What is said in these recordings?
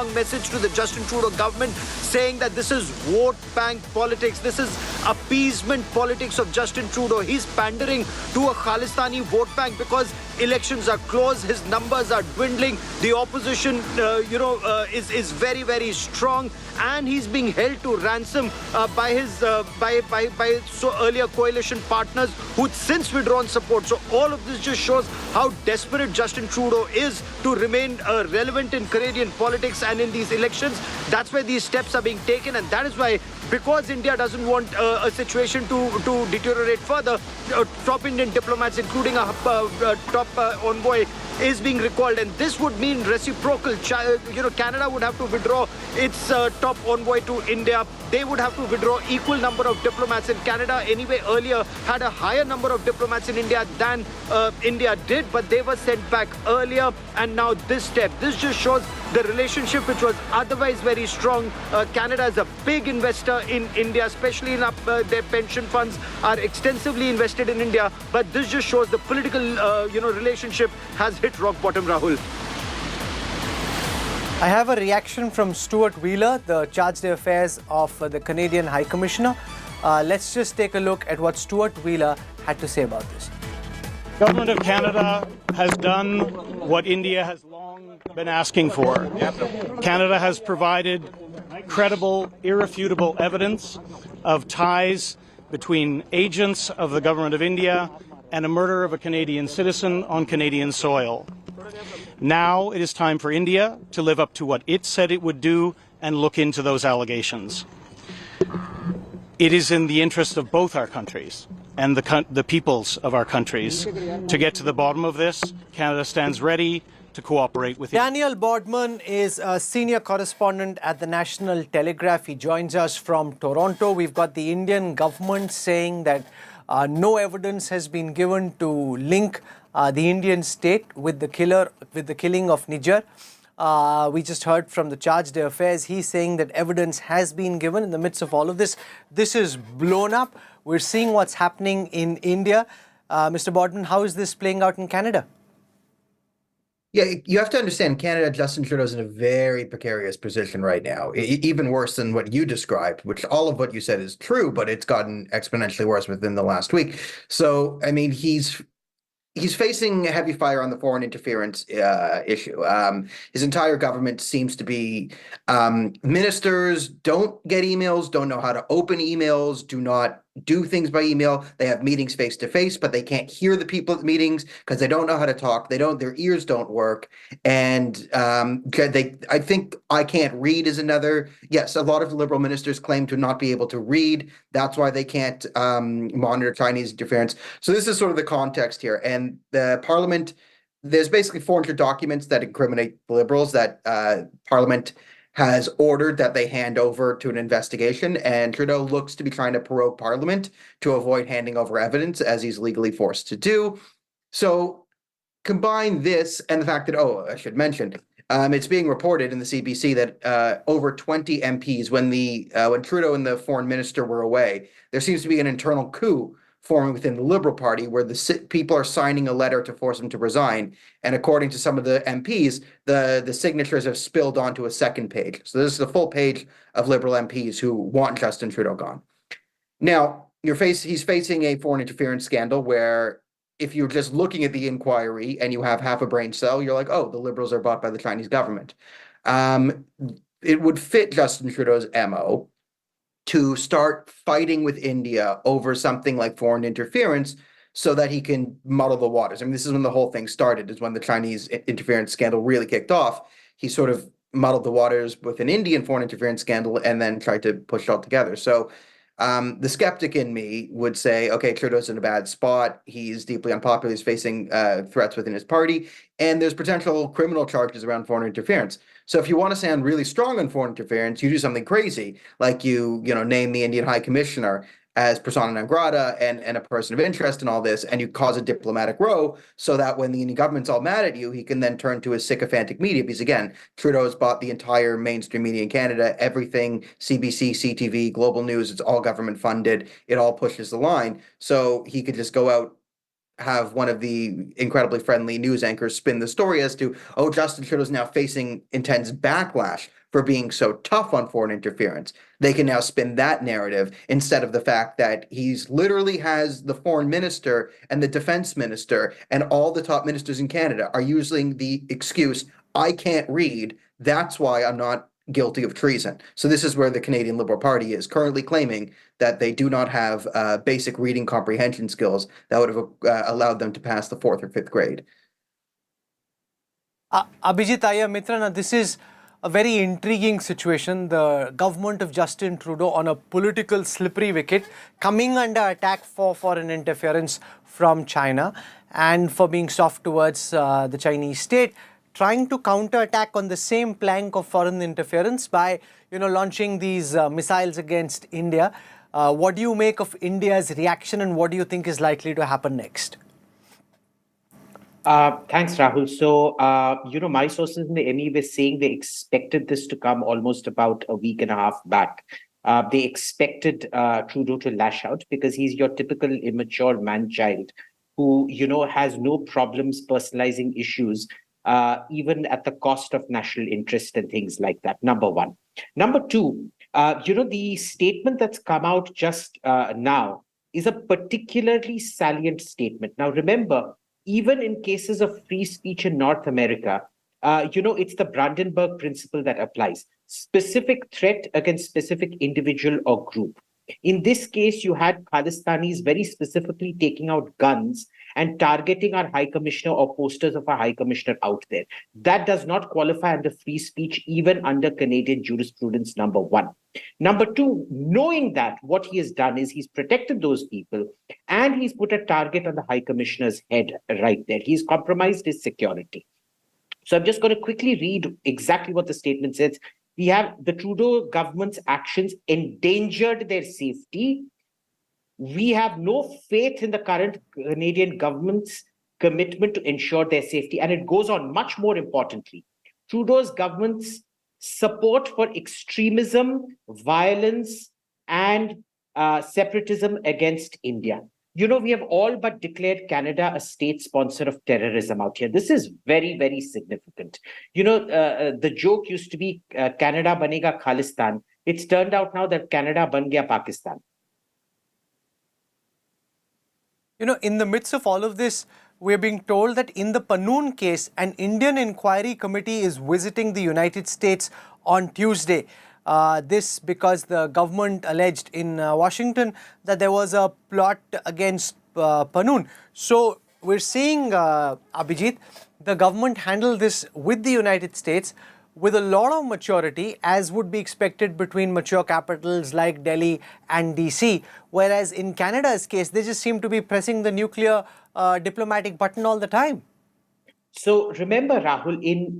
strong message to the Justin Trudeau government saying that this is vote bank politics. This is appeasement politics of Justin Trudeau. He's pandering to a Khalistani vote bank because elections are close. His numbers are dwindling. The opposition, is very, very strong. And he's being held to ransom by his earlier coalition partners who'd since withdrawn support. So all of this just shows how desperate Justin Trudeau is to remain relevant in Canadian politics and in these elections. That's why these steps are being taken, and that is why, because India doesn't want a situation to deteriorate further, top Indian diplomats, including a top envoy, is being recalled, and this would mean reciprocal. Canada would have to withdraw its top envoy to India. They would have to withdraw equal number of diplomats. In Canada, anyway, earlier had a higher number of diplomats in India than India did, but they were sent back earlier. And now this step, this just shows the relationship which was otherwise very strong. Canada is a big investor in India, especially in their pension funds are extensively invested in India. But this just shows the political, relationship has hit rock bottom, Rahul. I have a reaction from Stuart Wheeler, the Charge d'Affaires of the Canadian High Commissioner. Let's just take a look at what Stuart Wheeler had to say about this. The Government of Canada has done what India has long been asking for. Canada has provided credible, irrefutable evidence of ties between agents of the Government of India and a murder of a Canadian citizen on Canadian soil. Now it is time for India to live up to what it said it would do and look into those allegations. It is in the interest of both our countries and the peoples of our countries to get to the bottom of this. Canada stands ready to cooperate with Daniel Bodman is a senior correspondent at the National Telegraph. He joins us from Toronto. We've got the Indian government saying that no evidence has been given to link the Indian state with the killing of Nijar. We just heard from the Charge d'Affaires. He's saying that evidence has been given in the midst of all of this. This is blown up. We're seeing what's happening in India. Mr. Bodman, how is this playing out in Canada? Yeah, you have to understand Canada, Justin Trudeau is in a very precarious position right now, even worse than what you described, which all of what you said is true, but it's gotten exponentially worse within the last week. So, I mean, he's facing heavy fire on the foreign interference issue. His entire government seems to be ministers don't get emails, don't know how to open emails, do not do things by email. They have meetings face to face, but they can't hear the people at the meetings because they don't know how to talk. Their ears don't work. And I think I can't read is another. Yes, a lot of liberal ministers claim to not be able to read. That's why they can't monitor Chinese interference. So this is sort of the context here. And the Parliament, there's basically 400 documents that incriminate the Liberals that Parliament has ordered that they hand over to an investigation, and Trudeau looks to be trying to prorogue Parliament to avoid handing over evidence as he's legally forced to do. So combine this and the fact that, I should mention, it's being reported in the CBC that over 20 MPs, when Trudeau and the foreign minister were away, there seems to be an internal coup forming within the Liberal Party where the people are signing a letter to force him to resign. And according to some of the MPs, the signatures have spilled onto a second page. So this is the full page of Liberal MPs who want Justin Trudeau gone. Now, he's facing a foreign interference scandal where if you're just looking at the inquiry and you have half a brain cell, you're like, the Liberals are bought by the Chinese government. It would fit Justin Trudeau's MO to start fighting with India over something like foreign interference so that he can muddle the waters. I mean, this is when the whole thing started, is when the Chinese interference scandal really kicked off. He sort of muddled the waters with an Indian foreign interference scandal and then tried to push it all together. So the skeptic in me would say, okay, Trudeau's in a bad spot. He's deeply unpopular. He's facing threats within his party. And there's potential criminal charges around foreign interference. So if you want to sound really strong on foreign interference, you do something crazy, like you name the Indian High Commissioner as persona non grata and a person of interest in all this, and you cause a diplomatic row so that when the Indian government's all mad at you, he can then turn to his sycophantic media. Because again, Trudeau has bought the entire mainstream media in Canada, everything, CBC, CTV, Global News, it's all government funded. It all pushes the line. So he could just go out have one of the incredibly friendly news anchors spin the story as to, oh, Justin Trudeau's now facing intense backlash for being so tough on foreign interference. They can now spin that narrative instead of the fact that he's literally has the foreign minister and the defense minister and all the top ministers in Canada are using the excuse, I can't read, that's why I'm not guilty of treason. So this is where the Canadian Liberal Party is currently claiming that they do not have basic reading comprehension skills that would have allowed them to pass the 4th or 5th grade. Abhijit Iyer Mitrana, this is a very intriguing situation. The government of Justin Trudeau on a political slippery wicket, coming under attack for foreign interference from China and for being soft towards the Chinese state, trying to counterattack on the same plank of foreign interference by, launching these missiles against India. What do you make of India's reaction, and what do you think is likely to happen next? Thanks, Rahul. So, my sources in the ME were saying they expected this to come almost about a week and a half back. They expected Trudeau to lash out because he's your typical immature man-child who, has no problems personalizing issues, even at the cost of national interest and things like that, number one. Number two, the statement that's come out just now is a particularly salient statement. Now, remember, even in cases of free speech in North America, it's the Brandenburg principle that applies. Specific threat against specific individual or group. In this case, you had Khalistanis very specifically taking out guns and targeting our High Commissioner or posters of our High Commissioner out there. That does not qualify under free speech, even under Canadian jurisprudence, number one. Number two, knowing that, what he has done is he's protected those people and he's put a target on the High Commissioner's head right there. He's compromised his security. So I'm just going to quickly read exactly what the statement says. We have the Trudeau government's actions endangered their safety. We have no faith in the current Canadian government's commitment to ensure their safety. And it goes on much more importantly. Trudeau's government's support for extremism, violence, and separatism against India. We have all but declared Canada a state sponsor of terrorism out here. This is very, very significant. The joke used to be Canada banega Khalistan. It's turned out now that Canada ban gaya Pakistan. In the midst of all of this, we're being told that in the Pannoon case, an Indian inquiry committee is visiting the United States on Tuesday. This because the government alleged in Washington that there was a plot against Pannoon. So we're seeing, Abhijit, the government handle this with the United States with a lot of maturity, as would be expected between mature capitals like Delhi and DC. Whereas in Canada's case, they just seem to be pressing the nuclear diplomatic button all the time. So remember, Rahul, in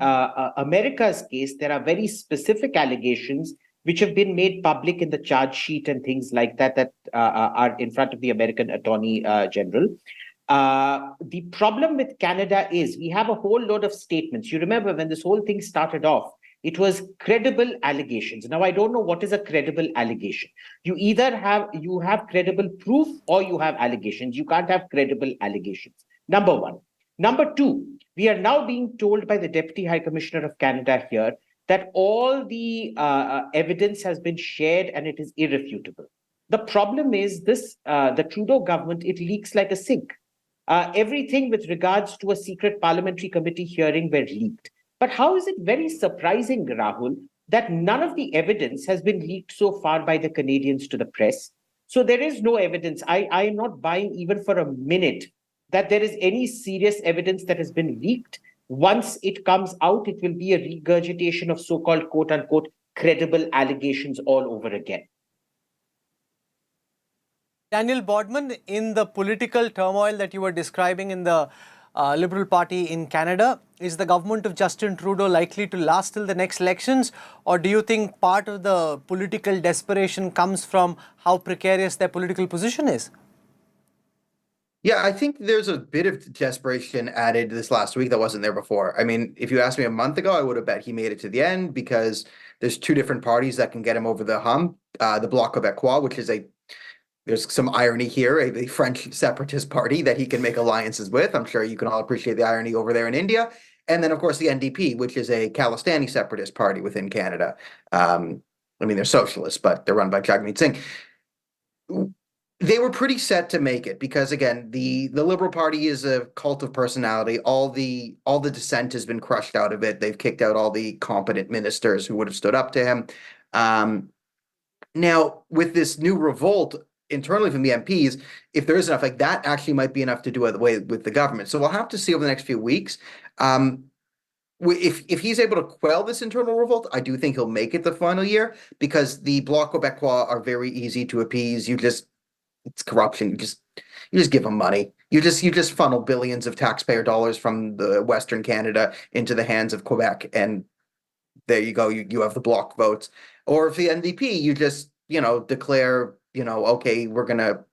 America's case, there are very specific allegations which have been made public in the charge sheet and things like that that are in front of the American Attorney General. The problem with Canada is we have a whole load of statements. You remember when this whole thing started off, it was credible allegations. Now, I don't know what is a credible allegation. You either have credible proof or you have allegations. You can't have credible allegations. Number one. Number two, we are now being told by the Deputy High Commissioner of Canada here that all the evidence has been shared and it is irrefutable. The problem is this, the Trudeau government, it leaks like a sink. Everything with regards to a secret parliamentary committee hearing were leaked. But how is it very surprising, Rahul, that none of the evidence has been leaked so far by the Canadians to the press? So there is no evidence. I am not buying even for a minute that there is any serious evidence that has been leaked. Once it comes out, it will be a regurgitation of so-called quote-unquote credible allegations all over again. Daniel Bodman, in the political turmoil that you were describing in the Liberal Party in Canada, is the government of Justin Trudeau likely to last till the next elections? Or do you think part of the political desperation comes from how precarious their political position is? Yeah, I think there's a bit of desperation added this last week that wasn't there before. I mean, if you asked me a month ago, I would have bet he made it to the end because there's two different parties that can get him over the hump. The Bloc Québécois, which is a there's some irony here, a French separatist party that he can make alliances with. I'm sure you can all appreciate the irony over there in India. And then, of course, the NDP, which is a Khalistani separatist party within Canada. I mean, they're socialists, but they're run by Jagmeet Singh. They were pretty set to make it because, again, the Liberal Party is a cult of personality. All the dissent has been crushed out of it. They've kicked out all the competent ministers who would have stood up to him. Now, with this new revolt internally from the MPs, if there is enough, like that actually might be enough to do away with the government. So we'll have to see over the next few weeks. If he's able to quell this internal revolt, I do think he'll make it the final year because the Bloc Québécois are very easy to appease. It's corruption. You just give them money. You just funnel billions of taxpayer dollars from the Western Canada into the hands of Quebec, and there you go. You have the Bloc votes. Or if the NDP, you just declare okay, we're gonna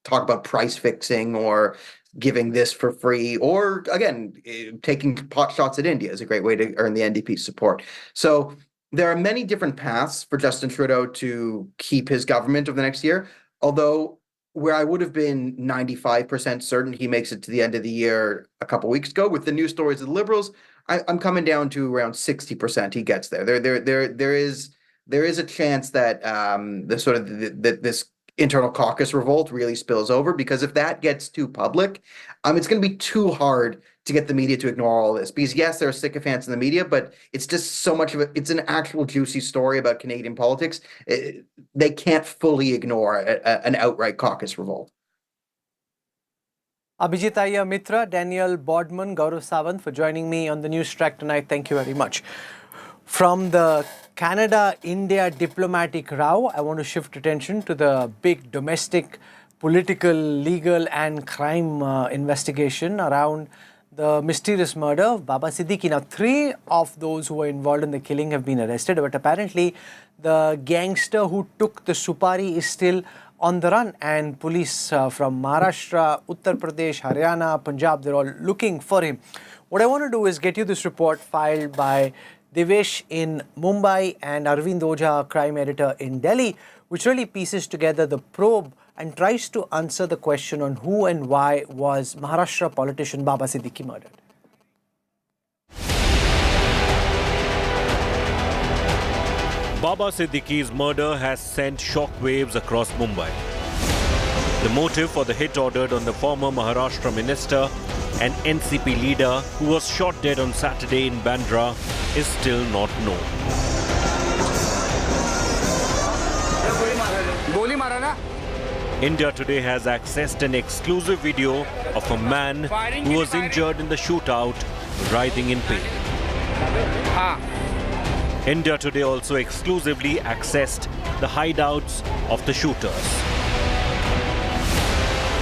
talk about price fixing or giving this for free, or again, taking pot shots at India is a great way to earn the NDP's support. So there are many different paths for Justin Trudeau to keep his government over the next year. Although where I would have been 95% certain he makes it to the end of the year a couple weeks ago, with the news stories of the Liberals, I'm coming down to around 60% he gets there. There is a chance that this internal caucus revolt really spills over, because if that gets too public, it's going to be too hard to get the media to ignore all this. Because yes, there are sycophants in the media, but it's just so much of it's an actual juicy story about Canadian politics. They can't fully ignore an outright caucus revolt. Abhijit Iyer Mitra, Daniel Bodman, Gaurav Sawant for joining me on the Newstrack tonight. Thank you very much. From the Canada-India diplomatic row, I want to shift attention to the big domestic, political, legal and crime investigation around the mysterious murder of Baba Siddique. Now, 3 of those who were involved in the killing have been arrested, but apparently the gangster who took the supari is still on the run, and police from Maharashtra, Uttar Pradesh, Haryana, Punjab, they're all looking for him. What I want to do is get you this report filed by Devesh in Mumbai and Arvind Ojha, crime editor in Delhi, which really pieces together the probe and tries to answer the question on who and why was Maharashtra politician Baba Siddique murdered. Baba Siddique's murder has sent shockwaves across Mumbai. The motive for the hit ordered on the former Maharashtra minister and NCP leader who was shot dead on Saturday in Bandra is still not known. India Today has accessed an exclusive video of a man who was injured in the shootout, writhing in pain. India Today also exclusively accessed the hideouts of the shooters.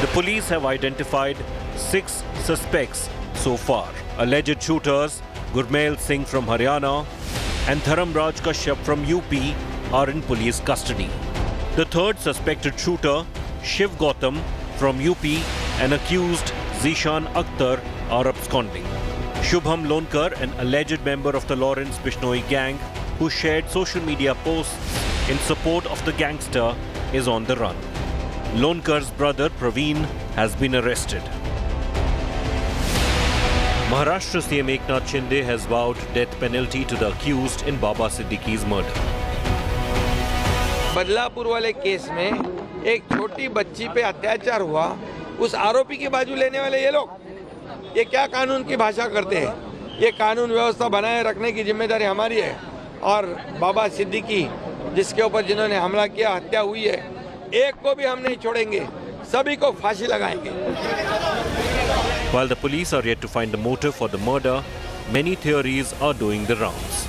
The police have identified 6 suspects so far. Alleged shooters Gurmail Singh from Haryana and Dharamraj Kashyap from UP are in police custody. The third suspected shooter, Shiv Gautam from UP, and accused Zishan Akhtar are absconding. Shubham Lonkar, an alleged member of the Lawrence Bishnoi gang who shared social media posts in support of the gangster, is on the run. Lonkar's brother Praveen has been arrested. Maharashtra CM Eknath Shinde has vowed death penalty to the accused in Baba Siddique's murder. Badlapur वाले case में एक छोटी बच्ची पे अत्याचार हुआ, उस आरोपी की बाजू लेने वाले ये लोग, ये क्या कानून की भाषा करते हैं? ये कानून व्यवस्था बनाए रखने की जिम्मेदारी हमारी है, और बाबा सिद्दीकी जिसके ऊपर जिन्होंने हमला किया, हत्या हुई है, एक को भी हम नहीं छोड़ेंगे, सभी को फांसी लगाएंगे. While the police are yet to find the motive for the murder, many theories are doing the rounds.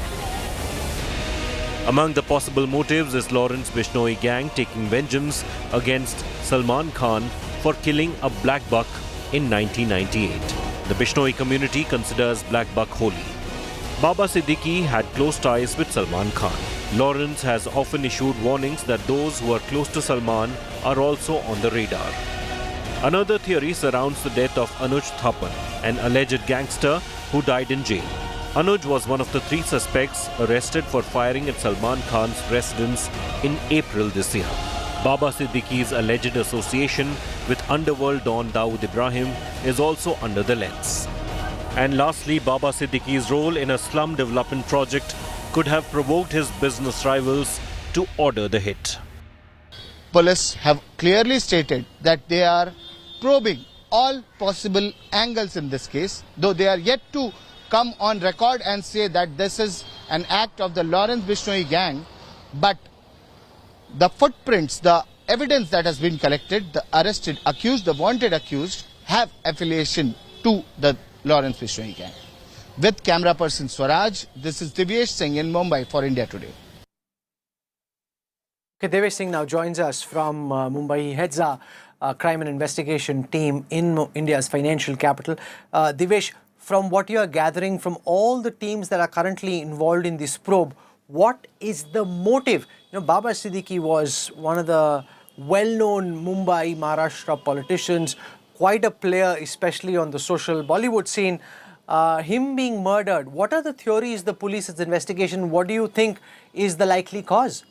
Among the possible motives is Lawrence Bishnoi gang taking vengeance against Salman Khan for killing a black buck in 1998. The Bishnoi community considers black buck holy. Baba Siddique had close ties with Salman Khan. Lawrence has often issued warnings that those who are close to Salman are also on the radar. Another theory surrounds the death of Anuj Thapan, an alleged gangster who died in jail. Anuj was one of the 3 suspects arrested for firing at Salman Khan's residence in April this year. Baba Siddique's alleged association with Underworld Don Dawood Ibrahim is also under the lens. And lastly, Baba Siddique's role in a slum development project could have provoked his business rivals to order the hit. Police have clearly stated that they are probing all possible angles in this case, though they are yet to come on record and say that this is an act of the Lawrence Bishnoi gang. But the footprints, the evidence that has been collected, the arrested accused, the wanted accused, have affiliation to the Lawrence Bishnoi gang. With camera person Swaraj, this is Divyesh Singh in Mumbai for India Today. Okay, Devesh Singh now joins us from Mumbai. He heads a crime and investigation team in India's financial capital. Devesh, from what you are gathering from all the teams that are currently involved in this probe, what is the motive? You know, Baba Siddique was one of the well-known Mumbai, Maharashtra politicians, quite a player, especially on the social Bollywood scene. Him being murdered, what are the theories the police's investigation? What do you think is the likely cause?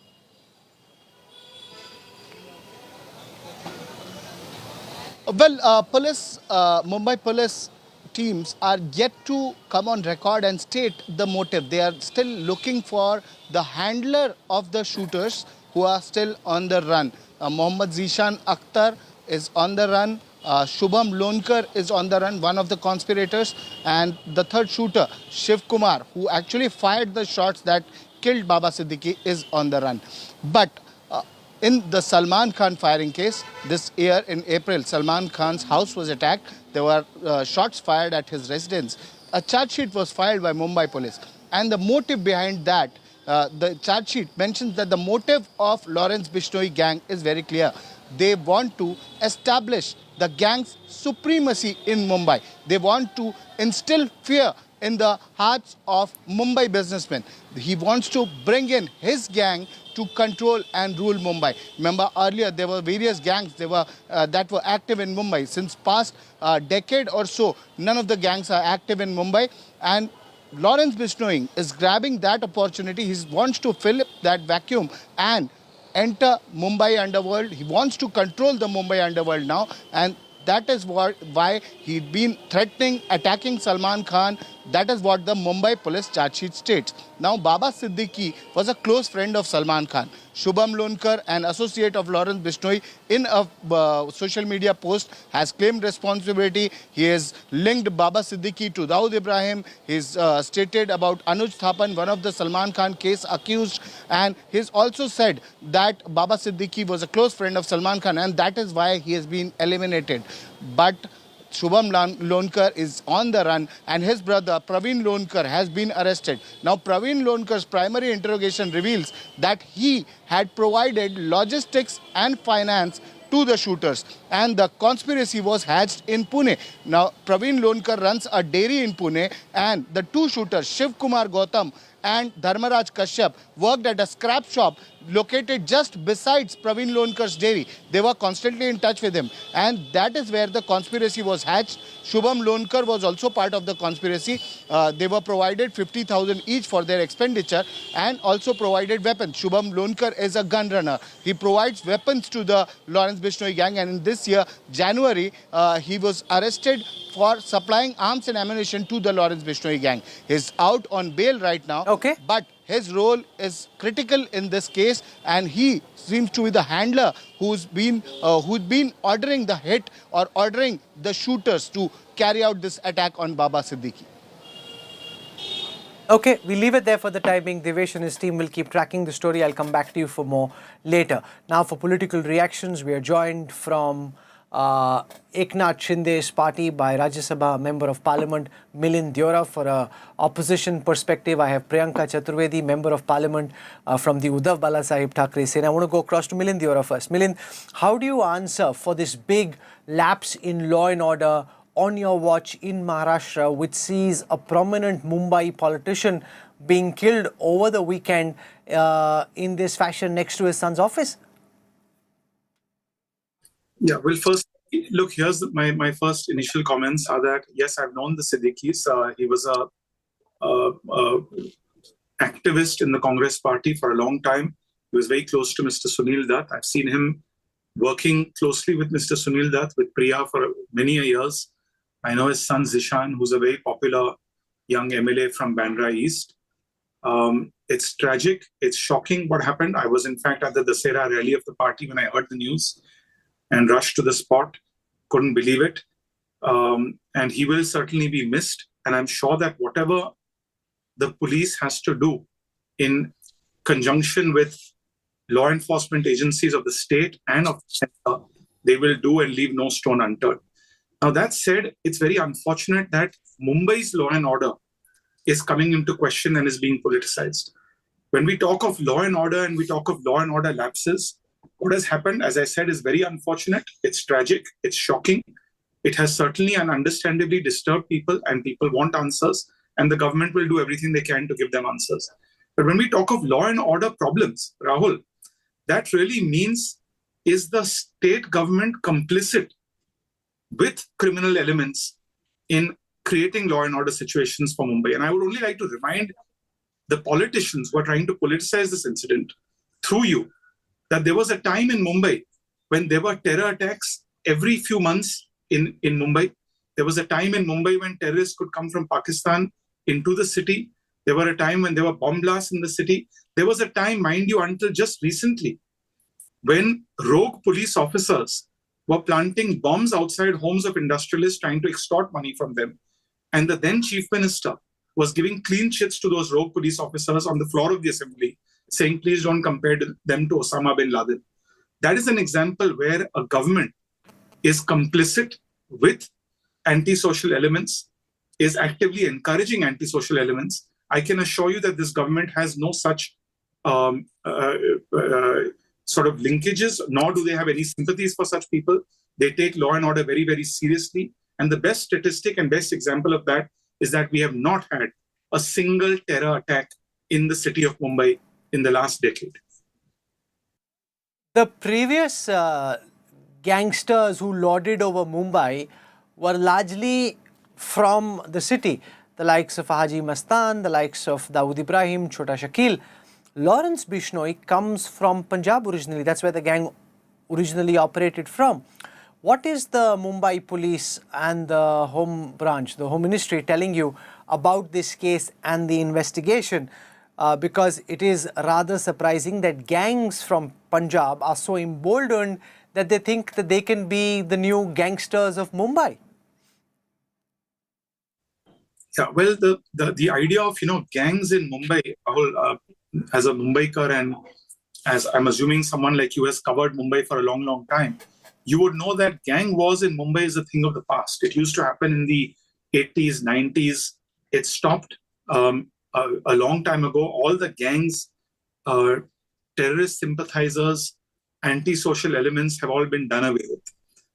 Well, Mumbai police teams are yet to come on record and state the motive. They are still looking for the handler of the shooters who are still on the run. Mohammad Zishan Akhtar is on the run. Shubham Lonkar is on the run, one of the conspirators. And the third shooter, Shiv Kumar, who actually fired the shots that killed Baba Siddique, is on the run. But in the Salman Khan firing case, this year in April, Salman Khan's house was attacked. There were shots fired at his residence. A charge sheet was filed by Mumbai Police. And the motive behind that, the charge sheet mentions that the motive of Lawrence Bishnoi gang is very clear. They want to establish the gang's supremacy in Mumbai. They want to instill fear in the hearts of Mumbai businessmen. He wants to bring in his gang to control and rule Mumbai. Remember earlier there were various gangs that were active in Mumbai. Since past decade or so, none of the gangs are active in Mumbai, and Lawrence Bishnoi is grabbing that opportunity. He wants to fill that vacuum and enter Mumbai underworld. He wants to control the Mumbai underworld now, and that is why he'd been threatening, attacking Salman Khan. That is what the Mumbai police charge sheet states. Now, Baba Siddique was a close friend of Salman Khan. Shubham Lonkar, an associate of Lawrence Bishnoi, in a social media post has claimed responsibility. He has linked Baba Siddique to Dawood Ibrahim. He's stated about Anuj Thapan, one of the Salman Khan case accused. And he's also said that Baba Siddique was a close friend of Salman Khan, and that is why he has been eliminated. But Shubham Lonkar is on the run, and his brother Praveen Lonkar has been arrested. Now, Praveen Lonkar's primary interrogation reveals that he had provided logistics and finance to the shooters, and the conspiracy was hatched in Pune. Now, Praveen Lonkar runs a dairy in Pune, and the two shooters, Shiv Kumar Gautam and Dharmaraj Kashyap, worked at a scrap shop located just besides Praveen Lonkar's dairy. They were constantly in touch with him, and that is where the conspiracy was hatched. Shubham Lonkar was also part of the conspiracy. They were provided 50,000 each for their expenditure and also provided weapons. Shubham Lonkar is a gun runner. He provides weapons to the Lawrence Bishnoi gang, and in this year, January, he was arrested for supplying arms and ammunition to the Lawrence Bishnoi gang. He's out on bail right now. Okay. But his role is critical in this case, and he seems to be the handler who's been ordering the hit or ordering the shooters to carry out this attack on Baba Siddique. Okay, we leave it there for the time being. Devesh and his team will keep tracking the story. I'll come back to you for more later. Now, for political reactions, we are joined from Eknath Shinde's party by Rajya Sabha Member of Parliament Milind Deora. For an opposition perspective, I have Priyanka Chaturvedi, Member of Parliament from the Uddhav Balasaheb Thackeray Sena. I want to go across to Milind Deora first. Milind, how do you answer for this big lapse in law and order on your watch in Maharashtra, which sees a prominent Mumbai politician being killed over the weekend in this fashion next to his son's office? Yeah, well, first, look, here's my first initial comments are that, yes, I've known the Siddiques. He was a activist in the Congress party for a long time. He was very close to Mr. Sunil Dutt. I've seen him working closely with Mr. Sunil Dutt, with Priya for many years. I know his son Zishan, who's a very popular young MLA from Bandra East. It's tragic. It's shocking what happened. I was, in fact, at the Dasera rally of the party when I heard the news and rushed to the spot. Couldn't believe it. And he will certainly be missed. And I'm sure that whatever the police has to do in conjunction with law enforcement agencies of the state and of the center, they will do and leave no stone unturned. Now, that said, it's very unfortunate that Mumbai's law and order is coming into question and is being politicized. When we talk of law and order and we talk of law and order lapses, what has happened, as I said, is very unfortunate. It's tragic. It's shocking. It has certainly and understandably disturbed people, and people want answers, and the government will do everything they can to give them answers. But when we talk of law and order problems, Rahul, that really means, is the state government complicit with criminal elements in creating law and order situations for Mumbai? And I would only like to remind the politicians who are trying to politicize this incident through you that there was a time in Mumbai when there were terror attacks every few months in Mumbai. There was a time in Mumbai when terrorists could come from Pakistan into the city. There were a time when there were bomb blasts in the city. There was a time, mind you, until just recently, when rogue police officers were planting bombs outside homes of industrialists trying to extort money from them. And the then chief minister was giving clean chits to those rogue police officers on the floor of the assembly, saying, please don't compare them to Osama bin Laden. That is an example where a government is complicit with antisocial elements, is actively encouraging antisocial elements. I can assure you that this government has no such sort of linkages, nor do they have any sympathies for such people. They take law and order very, very seriously. And the best statistic and best example of that is that we have not had a single terror attack in the city of Mumbai in the last decade. The previous gangsters who lorded over Mumbai were largely from the city, the likes of Haji Mastan, the likes of Dawood Ibrahim, Chota Shakil. Lawrence Bishnoi comes from Punjab originally. That's where the gang originally operated from. What is the Mumbai Police and the Home Branch, the Home Ministry, telling you about this case and the investigation? Because it is rather surprising that gangs from Punjab are so emboldened that they think that they can be the new gangsters of Mumbai. Yeah, well, the idea of, gangs in Mumbai, Rahul, as a Mumbaikar and as I'm assuming someone like you has covered Mumbai for a long, long time, you would know that gang wars in Mumbai is a thing of the past. It used to happen in the 80s, 90s. It stopped a long time ago. All the gangs, terrorist sympathizers, antisocial elements have all been done away with.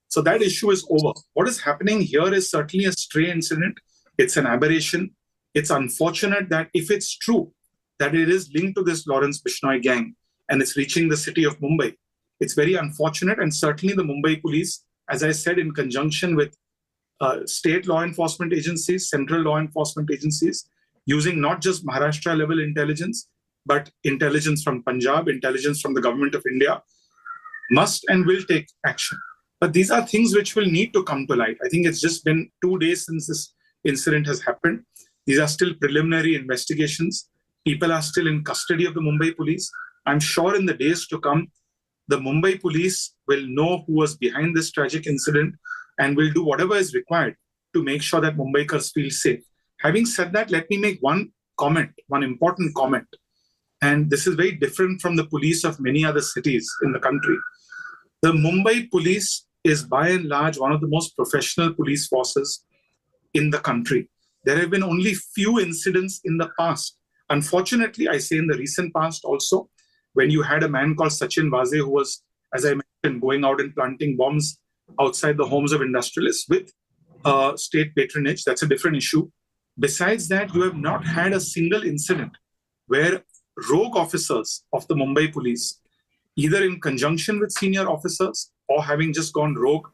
So that issue is over. What is happening here is certainly a stray incident. It's an aberration. It's unfortunate that if it's true that it is linked to this Lawrence Bishnoi gang and it's reaching the city of Mumbai, it's very unfortunate. And certainly the Mumbai Police, as I said, in conjunction with state law enforcement agencies, central law enforcement agencies, using not just Maharashtra level intelligence, but intelligence from Punjab, intelligence from the government of India, must and will take action. But these are things which will need to come to light. I think it's just been 2 days since this incident has happened. These are still preliminary investigations. People are still in custody of the Mumbai Police. I'm sure in the days to come, the Mumbai Police will know who was behind this tragic incident and will do whatever is required to make sure that Mumbaikars feel safe. Having said that, let me make one important comment. And this is very different from the police of many other cities in the country. The Mumbai Police is by and large one of the most professional police forces in the country. There have been only few incidents in the past. Unfortunately, I say in the recent past also, when you had a man called Sachin Vaze who was, as I mentioned, going out and planting bombs outside the homes of industrialists with state patronage. That's a different issue. Besides that, you have not had a single incident where rogue officers of the Mumbai Police, either in conjunction with senior officers or having just gone rogue,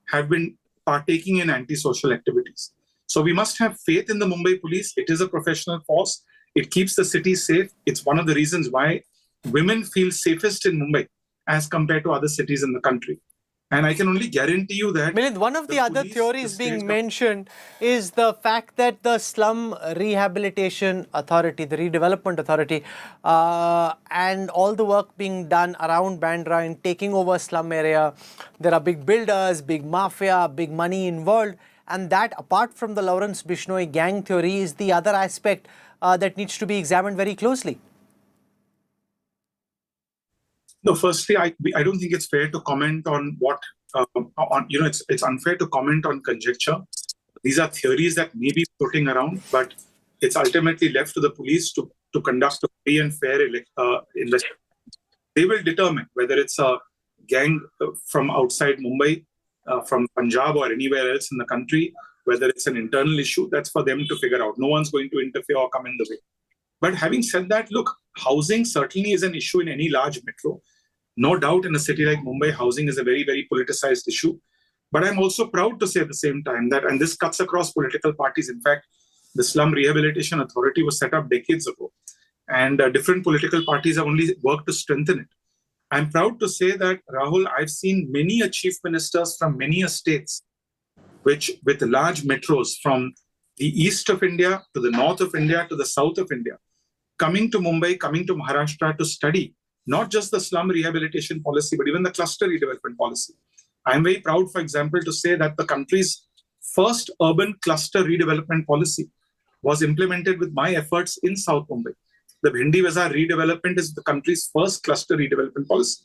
have been partaking in antisocial activities. So we must have faith in the Mumbai Police. It is a professional force. It keeps the city safe. It's one of the reasons why women feel safest in Mumbai as compared to other cities in the country. And I can only guarantee you that... Milind, one of the other police, theories the being state mentioned is the fact that the Slum Rehabilitation Authority, the Redevelopment Authority, and all the work being done around Bandra in taking over slum area, there are big builders, big mafia, big money involved, and that, apart from the Lawrence Bishnoi gang theory, is the other aspect that needs to be examined very closely. No, firstly, I don't think it's fair to comment on what, it's unfair to comment on conjecture. These are theories that may be floating around, but it's ultimately left to the police to conduct a free and fair investigation. They will determine whether it's a gang from outside Mumbai, from Punjab or anywhere else in the country, whether it's an internal issue, that's for them to figure out. No one's going to interfere or come in the way. But having said that, look, housing certainly is an issue in any large metro. No doubt in a city like Mumbai, housing is a very, very politicized issue. But I'm also proud to say at the same time that, and this cuts across political parties, in fact, the Slum Rehabilitation Authority was set up decades ago. And different political parties have only worked to strengthen it. I'm proud to say that, Rahul, I've seen many chief ministers from many states, which with large metros from the east of India to the north of India to the south of India, coming to Mumbai, coming to Maharashtra to study not just the slum rehabilitation policy, but even the cluster redevelopment policy. I'm very proud, for example, to say that the country's first urban cluster redevelopment policy was implemented with my efforts in South Mumbai. The Bhindi Bazaar redevelopment is the country's first cluster redevelopment policy,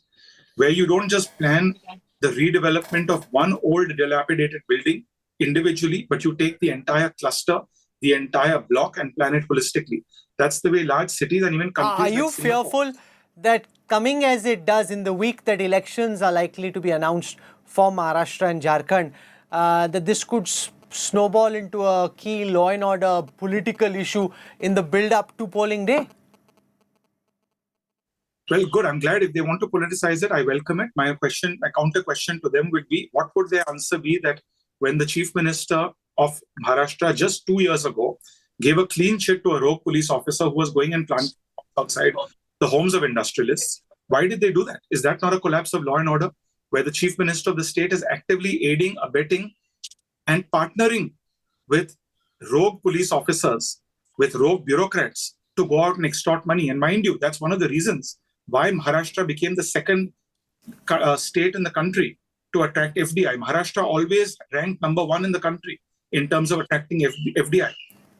where you don't just plan the redevelopment of one old dilapidated building individually, but you take the entire cluster, the entire block, and plan it holistically. That's the way large cities and even countries... Are you fearful that coming as it does in the week that elections are likely to be announced for Maharashtra and Jharkhand, that this could snowball into a key law and order political issue in the build-up to polling day? Well, good. I'm glad if they want to politicize it, I welcome it. My counter question to them would be, what would their answer be that when the Chief Minister of Maharashtra just 2 years ago gave a clean chit to a rogue police officer who was going and planting outside the homes of industrialists? Why did they do that? Is that not a collapse of law and order, where the Chief Minister of the state is actively aiding, abetting, and partnering with rogue police officers, with rogue bureaucrats to go out and extort money? And mind you, that's one of the reasons why Maharashtra became the second state in the country to attract FDI. Maharashtra always ranked number 1 in the country in terms of attracting FDI.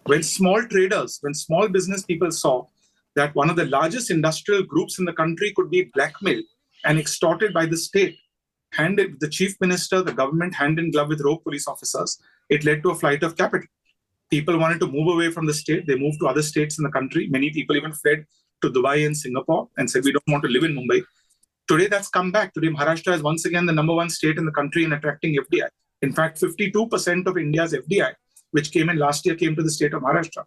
When small traders, when small business people saw that one of the largest industrial groups in the country could be blackmailed and extorted by the state, handed the chief minister, the government, hand in glove with rogue police officers, it led to a flight of capital. People wanted to move away from the state. They moved to other states in the country. Many people even fled to Dubai and Singapore and said, we don't want to live in Mumbai. Today, that's come back. Today, Maharashtra is once again the number 1 state in the country in attracting FDI. In fact, 52% of India's FDI, which came in last year, came to the state of Maharashtra.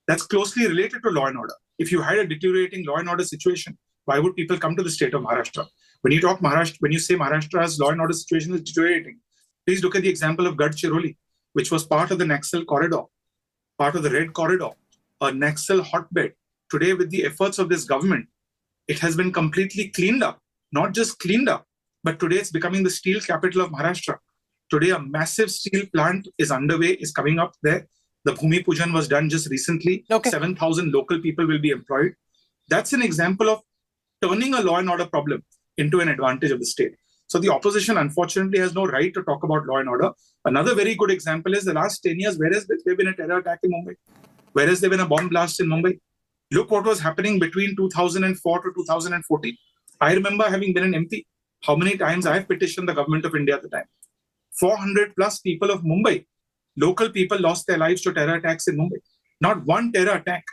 That's closely related to law and order. If you had a deteriorating law and order situation, why would people come to the state of Maharashtra? When you talk Maharashtra, when you say Maharashtra's law and order situation is deteriorating, please look at the example of Gadchiroli, which was part of the Naxal corridor, part of the Red Corridor, a Naxal hotbed. Today, with the efforts of this government, it has been completely cleaned up. Not just cleaned up, but today it's becoming the steel capital of Maharashtra. Today, a massive steel plant is underway, is coming up there. The Bhumi Pujan was done just recently. Okay. 7,000 local people will be employed. That's an example of turning a law and order problem into an advantage of the state. So the opposition, unfortunately, has no right to talk about law and order. Another very good example is the last 10 years, where has there been a terror attack in Mumbai? Where has there been a bomb blast in Mumbai? Look what was happening between 2004 to 2014. I remember having been an MP, how many times I have petitioned the government of India at the time. 400 plus people of Mumbai, local people, lost their lives to terror attacks in Mumbai. Not one terror attack.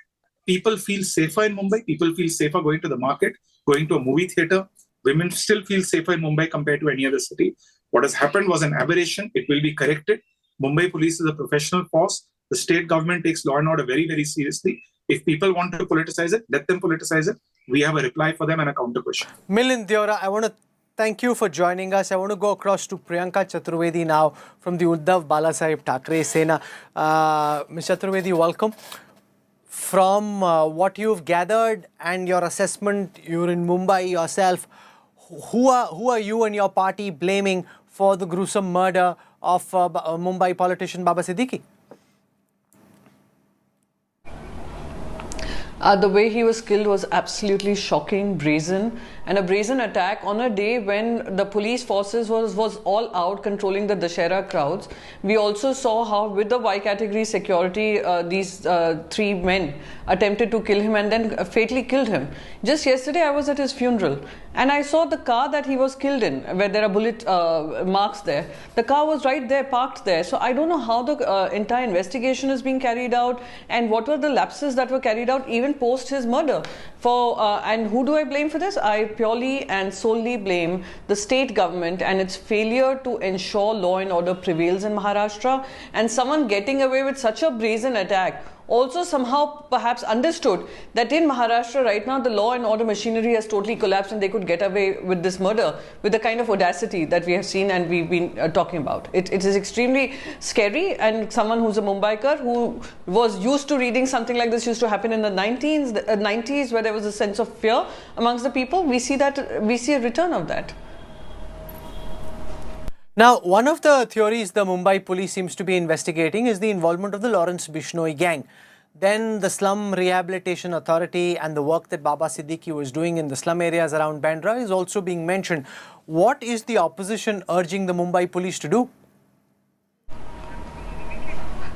People feel safer in Mumbai. People feel safer going to the market, going to a movie theater. Women still feel safer in Mumbai compared to any other city. What has happened was an aberration. It will be corrected. Mumbai Police is a professional force. The state government takes law and order very, very seriously. If people want to politicize it, let them politicize it. We have a reply for them and a counter question. Milind Deora, I want to thank you for joining us. I want to go across to Priyanka Chaturvedi now from the Uddhav Balasaheb Thackeray Sena. Ms. Chaturvedi, welcome. from what you've gathered and your assessment, you're in Mumbai yourself, who are you and your party blaming for the gruesome murder of Mumbai politician Baba Siddique? The way he was killed was absolutely shocking, brazen, and a brazen attack on a day when the police forces was all out controlling the Dussehra crowds. We also saw how with the Y category security, these three men attempted to kill him and then fatally killed him. Just yesterday I was at his funeral and I saw the car that he was killed in, where there are bullet marks there. The car was right there, parked there. So I don't know how the entire investigation is being carried out and what were the lapses that were carried out even post his murder. And who do I blame for this? I purely and solely blame the state government and its failure to ensure law and order prevails in Maharashtra, and someone getting away with such a brazen attack also somehow perhaps understood that in Maharashtra right now the law and order machinery has totally collapsed and they could get away with this murder with the kind of audacity that we have seen and we've been talking about. It is extremely scary, and someone who's a Mumbaikar who was used to reading something like this used to happen in the 90s where there was a sense of fear amongst the people. We see a return of that. Now, one of the theories the Mumbai police seems to be investigating is the involvement of the Lawrence Bishnoi gang. Then the Slum Rehabilitation Authority and the work that Baba Siddique was doing in the slum areas around Bandra is also being mentioned. What is the opposition urging the Mumbai police to do?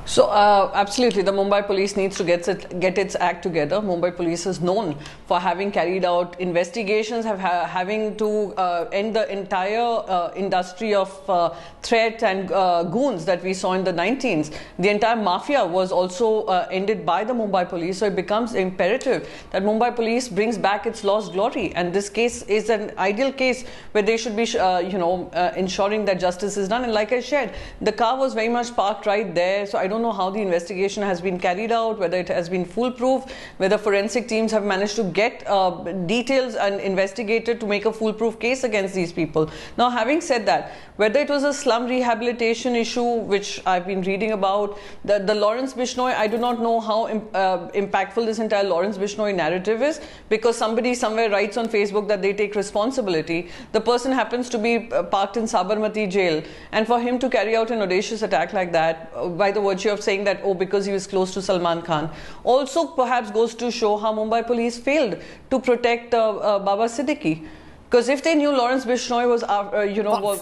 So absolutely, the Mumbai police needs to get its act together. Mumbai police is known for having carried out investigations, having to end the entire industry of threat and goons that we saw in the 90s. The entire mafia was also ended by the Mumbai police. So it becomes imperative that Mumbai police brings back its lost glory. And this case is an ideal case where they should be, ensuring that justice is done. And like I shared, the car was very much parked right there. So I don't know how the investigation has been carried out, whether it has been foolproof, whether forensic teams have managed to get details and investigated to make a foolproof case against these people. Now, having said that, whether it was a slum rehabilitation issue, which I've been reading about, the Lawrence Bishnoi, I do not know how impactful this entire Lawrence Bishnoi narrative is, because somebody somewhere writes on Facebook that they take responsibility. The person happens to be parked in Sabarmati Jail, and for him to carry out an audacious attack like that, by the virtue of saying that, oh, because he was close to Salman Khan, also perhaps goes to show how Mumbai police failed to protect Baba Siddique. Because if they knew Lawrence Bishnoi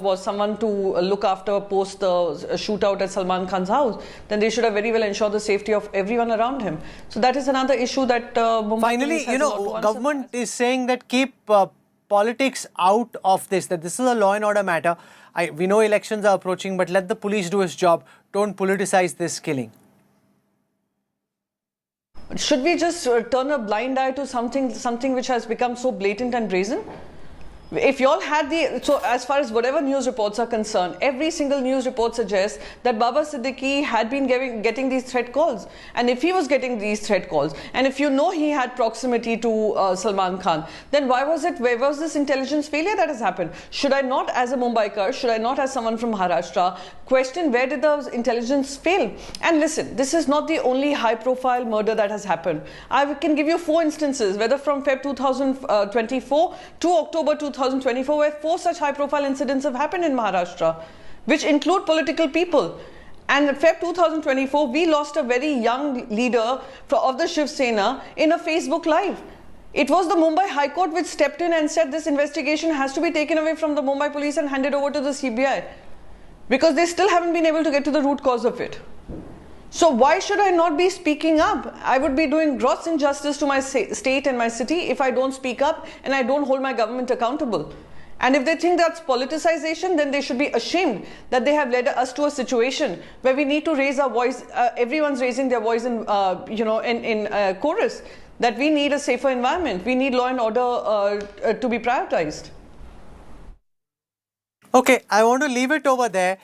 was someone to look after post the shootout at Salman Khan's house, then they should have very well ensured the safety of everyone around him. So that is another issue that Mumbai Finally, government is saying that keep politics out of this, that this is a law and order matter. We know elections are approaching, but let the police do its job. Don't politicize this killing. Should we just turn a blind eye to something which has become so blatant and brazen? If you all had so as far as whatever news reports are concerned, every single news report suggests that Baba Siddique had been getting these threat calls. And if he was getting these threat calls, and if you know he had proximity to Salman Khan, then where was this intelligence failure that has happened? Should I not, as a Mumbaikar, should I not, as someone from Maharashtra, question where did the intelligence fail? And listen, this is not the only high-profile murder that has happened. I can give you 4 instances, whether from Feb 2024 to October 2024, where 4 such high-profile incidents have happened in Maharashtra, which include political people. And in Feb 2024, we lost a very young leader of the Shiv Sena in a Facebook Live. It was the Mumbai High Court which stepped in and said this investigation has to be taken away from the Mumbai Police and handed over to the CBI, because they still haven't been able to get to the root cause of it. So why should I not be speaking up? I would be doing gross injustice to my state and my city if I don't speak up and I don't hold my government accountable. And if they think that's politicization, then they should be ashamed that they have led us to a situation where we need to raise our voice. Everyone's raising their voice in chorus, that we need a safer environment. We need law and order to be prioritized. Okay, I want to leave it over there.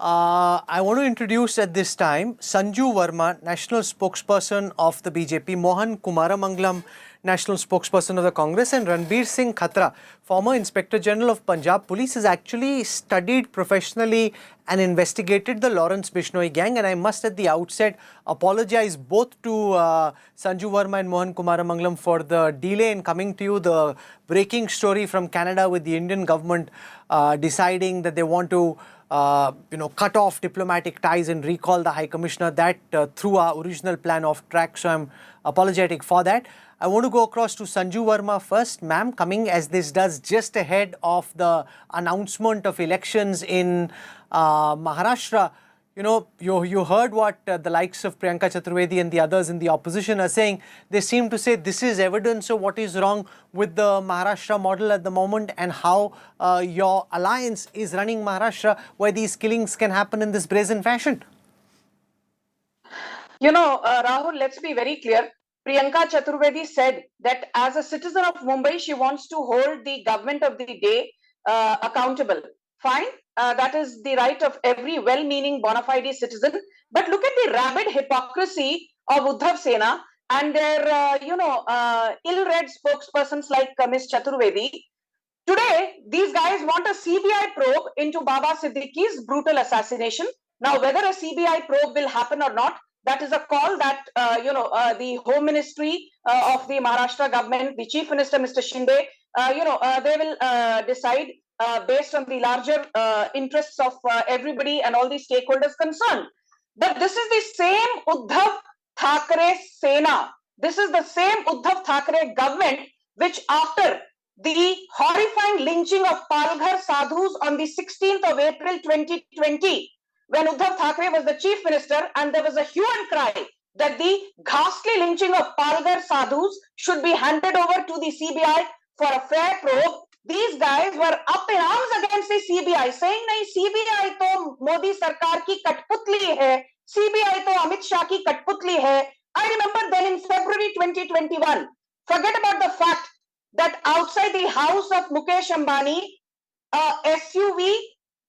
I want to introduce at this time Sanju Verma, National Spokesperson of the BJP, Mohan Kumaramangalam, national spokesperson of the Congress, and Ranbir Singh Khatra, former Inspector General of Punjab Police, has actually studied professionally and investigated the Lawrence Bishnoi gang. And I must at the outset apologize both to Sanju Verma and Mohan Kumaramangalam for the delay in coming to you. The breaking story from Canada with the Indian government deciding that they want to cut off diplomatic ties and recall the High Commissioner, that threw our original plan off track. So I'm apologetic for that. I want to go across to Sanju Verma first. Ma'am, coming as this does just ahead of the announcement of elections in Maharashtra, you heard what the likes of Priyanka Chaturvedi and the others in the opposition are saying. They seem to say this is evidence of what is wrong with the Maharashtra model at the moment and how your alliance is running Maharashtra, where these killings can happen in this brazen fashion. Rahul, let's be very clear. Priyanka Chaturvedi said that as a citizen of Mumbai, she wants to hold the government of the day accountable. Fine, that is the right of every well-meaning bona fide citizen. But look at the rabid hypocrisy of Uddhav Sena and their, ill-read spokespersons like Ms. Chaturvedi. Today, these guys want a CBI probe into Baba Siddique's brutal assassination. Now, whether a CBI probe will happen or not, that is a call that, the Home Ministry of the Maharashtra government, the Chief Minister, Mr. Shinde, they will decide based on the larger interests of everybody and all the stakeholders concerned. But this is the same Uddhav Thackeray Sena. This is the same Uddhav Thackeray government which, after the horrifying lynching of Palghar sadhus on the 16th of April 2020, when Uddhav Thackeray was the chief minister, and there was a hue and cry that the ghastly lynching of Palghar sadhus should be handed over to the CBI for a fair probe, these guys were up in arms against the CBI, saying, "Nahi, CBI to Modi Sarkar ki Katputli hai, CBI to Amit Shah ki Katputli hai." I remember then in February 2021, forget about the fact that outside the house of Mukesh Ambani, a SUV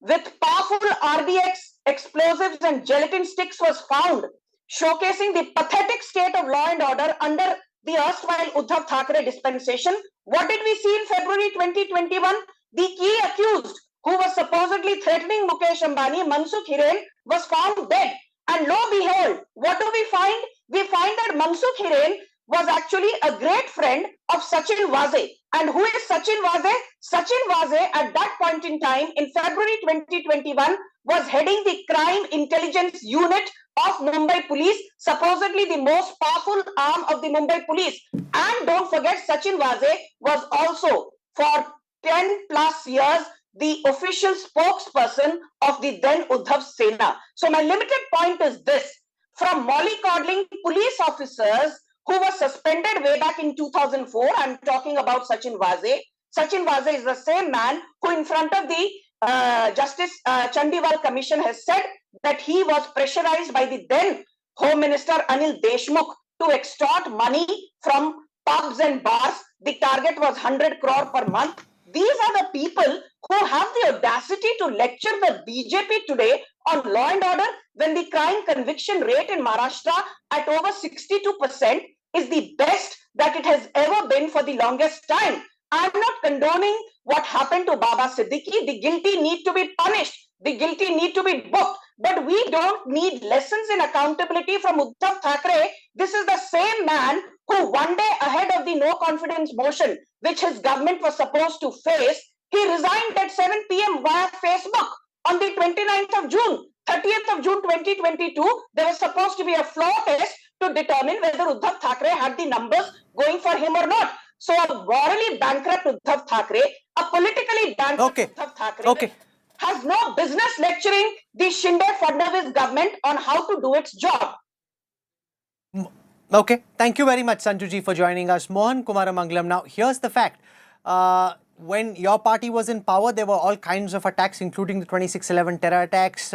with powerful RDX explosives and gelatin sticks was found, showcasing the pathetic state of law and order under the erstwhile Uddhav Thackeray dispensation. What did we see in February 2021? The key accused, who was supposedly threatening Mukesh Ambani, Mansukh Hiren, was found dead. And lo and behold, what do we find? We find that Mansukh Hiren was actually a great friend of Sachin Waze. And who is Sachin Waze? Sachin Waze, at that point in time, in February 2021, was heading the crime intelligence unit of Mumbai Police, supposedly the most powerful arm of the Mumbai Police. And don't forget, Sachin Waze was also, for 10 plus years, the official spokesperson of the then Uddhav Sena. So my limited point is this: from mollycoddling police officers who were suspended way back in 2004, I'm talking about Sachin Waze. Sachin Waze is the same man who, in front of the Justice Chandiwal Commission, has said that he was pressurized by the then Home Minister Anil Deshmukh to extort money from pubs and bars. The target was 100 crore per month. These are the people who have the audacity to lecture the BJP today on law and order, when the crime conviction rate in Maharashtra at over 62% is the best that it has ever been for the longest time. I'm not condoning what happened to Baba Siddique. The guilty need to be punished. The guilty need to be booked. But we don't need lessons in accountability from Uddhav Thackeray. This is the same man who, one day ahead of the no confidence motion, which his government was supposed to face, he resigned at 7 p.m. via Facebook on the 29th of June. 30th of June 2022, there was supposed to be a floor test to determine whether Uddhav Thackeray had the numbers going for him or not. So a morally bankrupt Uddhav Thackeray, a politically bankrupt Uddhav Thackeray, has no business lecturing the Shinde-Fadnavis government on how to do its job. Okay, thank you very much, Sanjuji, for joining us. Mohan Kumaramangalam. Now, here's the fact. When your party was in power, there were all kinds of attacks, including the 26/11 terror attacks.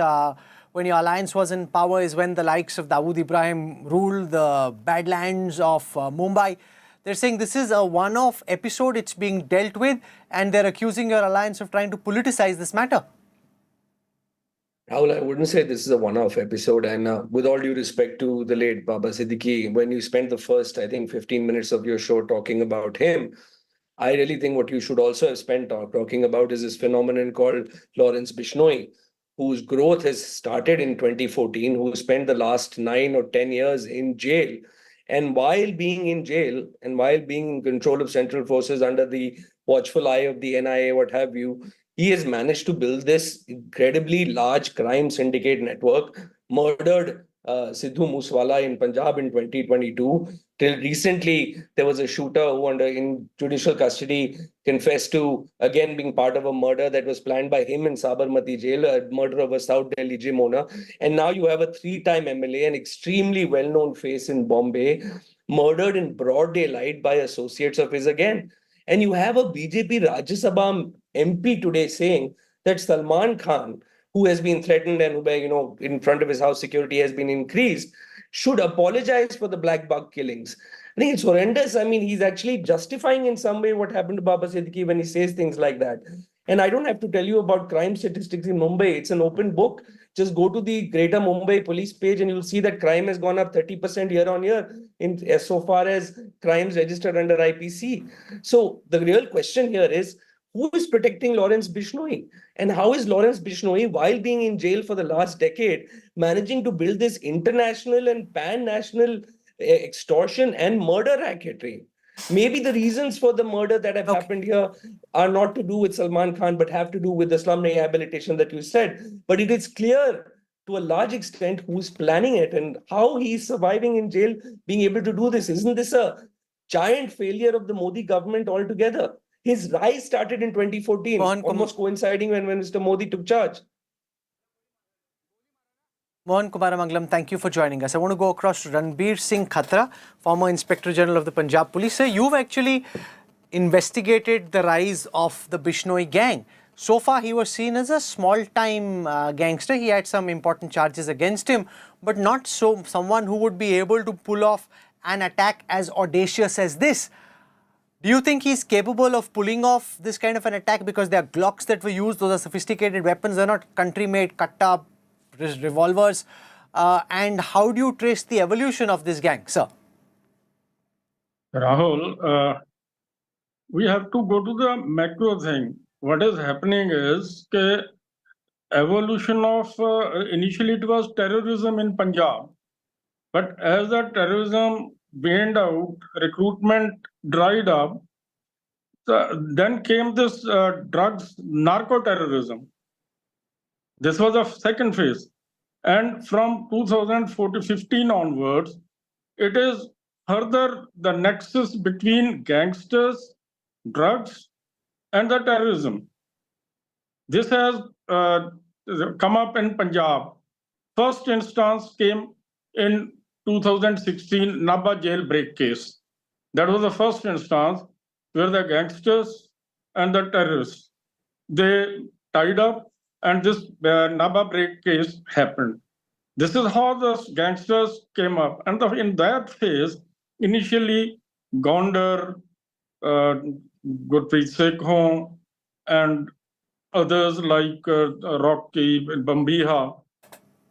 When your alliance was in power is when the likes of Dawood Ibrahim ruled the Badlands of Mumbai. They're saying this is a one-off episode, it's being dealt with, and they're accusing your alliance of trying to politicize this matter. Rahul, I wouldn't say this is a one-off episode. And with all due respect to the late Baba Siddique, when you spent the first, I think, 15 minutes of your show talking about him, I really think what you should also have spent talking about is this phenomenon called Lawrence Bishnoi, whose growth has started in 2014, who spent the last 9 or 10 years in jail. And while being in jail and while being in control of central forces under the watchful eye of the NIA, what have you, he has managed to build this incredibly large crime syndicate network, murdered Sidhu Moosewala in Punjab in 2022. Till recently, there was a shooter who, in judicial custody, confessed to again being part of a murder that was planned by him in Sabarmati Jail, a murder of a South Delhi gym owner. And now you have a three-time MLA, an extremely well-known face in Bombay, murdered in broad daylight by associates of his again. And you have a BJP Rajya Sabha MP today saying that Salman Khan, who has been threatened and who, in front of his house security has been increased, should apologize for the black bug killings. I think it's horrendous. I mean, he's actually justifying in some way what happened to Baba Siddique when he says things like that. And I don't have to tell you about crime statistics in Mumbai. It's an open book. Just go to the Greater Mumbai Police page and you'll see that crime has gone up 30% year on year in so far as crimes registered under IPC. So the real question here is, who is protecting Lawrence Bishnoi? And how is Lawrence Bishnoi, while being in jail for the last decade, managing to build this international and pan-national extortion and murder racketry? Maybe the reasons for the murder that have happened here are not to do with Salman Khan, but have to do with the slum rehabilitation that you said. But it is clear to a large extent who's planning it and how he's surviving in jail, being able to do this. Isn't this a giant failure of the Modi government altogether? His rise started in 2014, almost coinciding when Mr. Modi took charge. Mohan Kumaramangalam, thank you for joining us. I want to go across to Ranbir Singh Khatra, former Inspector General of the Punjab Police. Sir, you've actually investigated the rise of the Bishnoi gang. So far, he was seen as a small-time gangster. He had some important charges against him, but not someone who would be able to pull off an attack as audacious as this. Do you think he's capable of pulling off this kind of an attack? Because there are Glocks that were used, those are sophisticated weapons, they're not country-made, katta revolvers. And how do you trace the evolution of this gang, sir? Rahul, we have to go to the macro thing. What is happening is the evolution of, initially it was terrorism in Punjab. But as the terrorism waned out, recruitment dried up, then came this drugs, narco-terrorism. This was a second phase. And from 2015 onwards, it is further the nexus between gangsters, drugs, and the terrorism. This has come up in Punjab. First instance came in 2016 Nabha jail break case. That was the first instance where the gangsters and the terrorists, they tied up and this Nabha break case happened. This is how the gangsters came up. And in that phase, initially Gondar, Gurpreet Sekhon, and others like Rocky, Bambiha,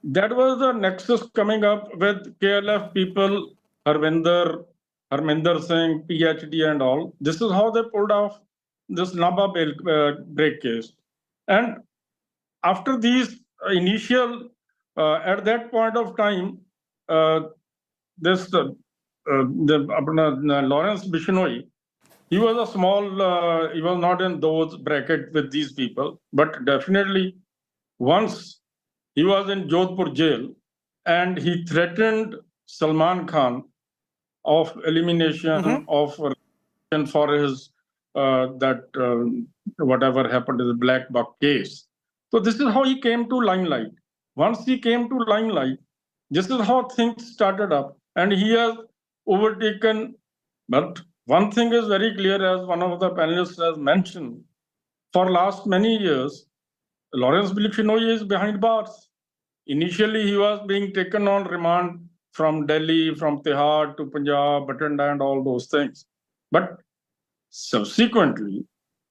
that was the nexus coming up with KLF people, Harminder Singh, PhD and all. This is how they pulled off this Nabha break case. And after these initial, at that point of time, Lawrence Bishnoi, he was a small, he was not in those bracket with these people, but definitely once he was in Jodhpur jail and he threatened Salman Khan of elimination of for his whatever happened to the Black Buck case. So this is how he came to limelight. Once he came to limelight, this is how things started up, and he has overtaken. But one thing is very clear, as one of the panelists has mentioned, for last many years, Lawrence Bishnoi is behind bars. Initially, he was being taken on remand from Delhi, from Tihar to Punjab, Batanda, and all those things. But subsequently,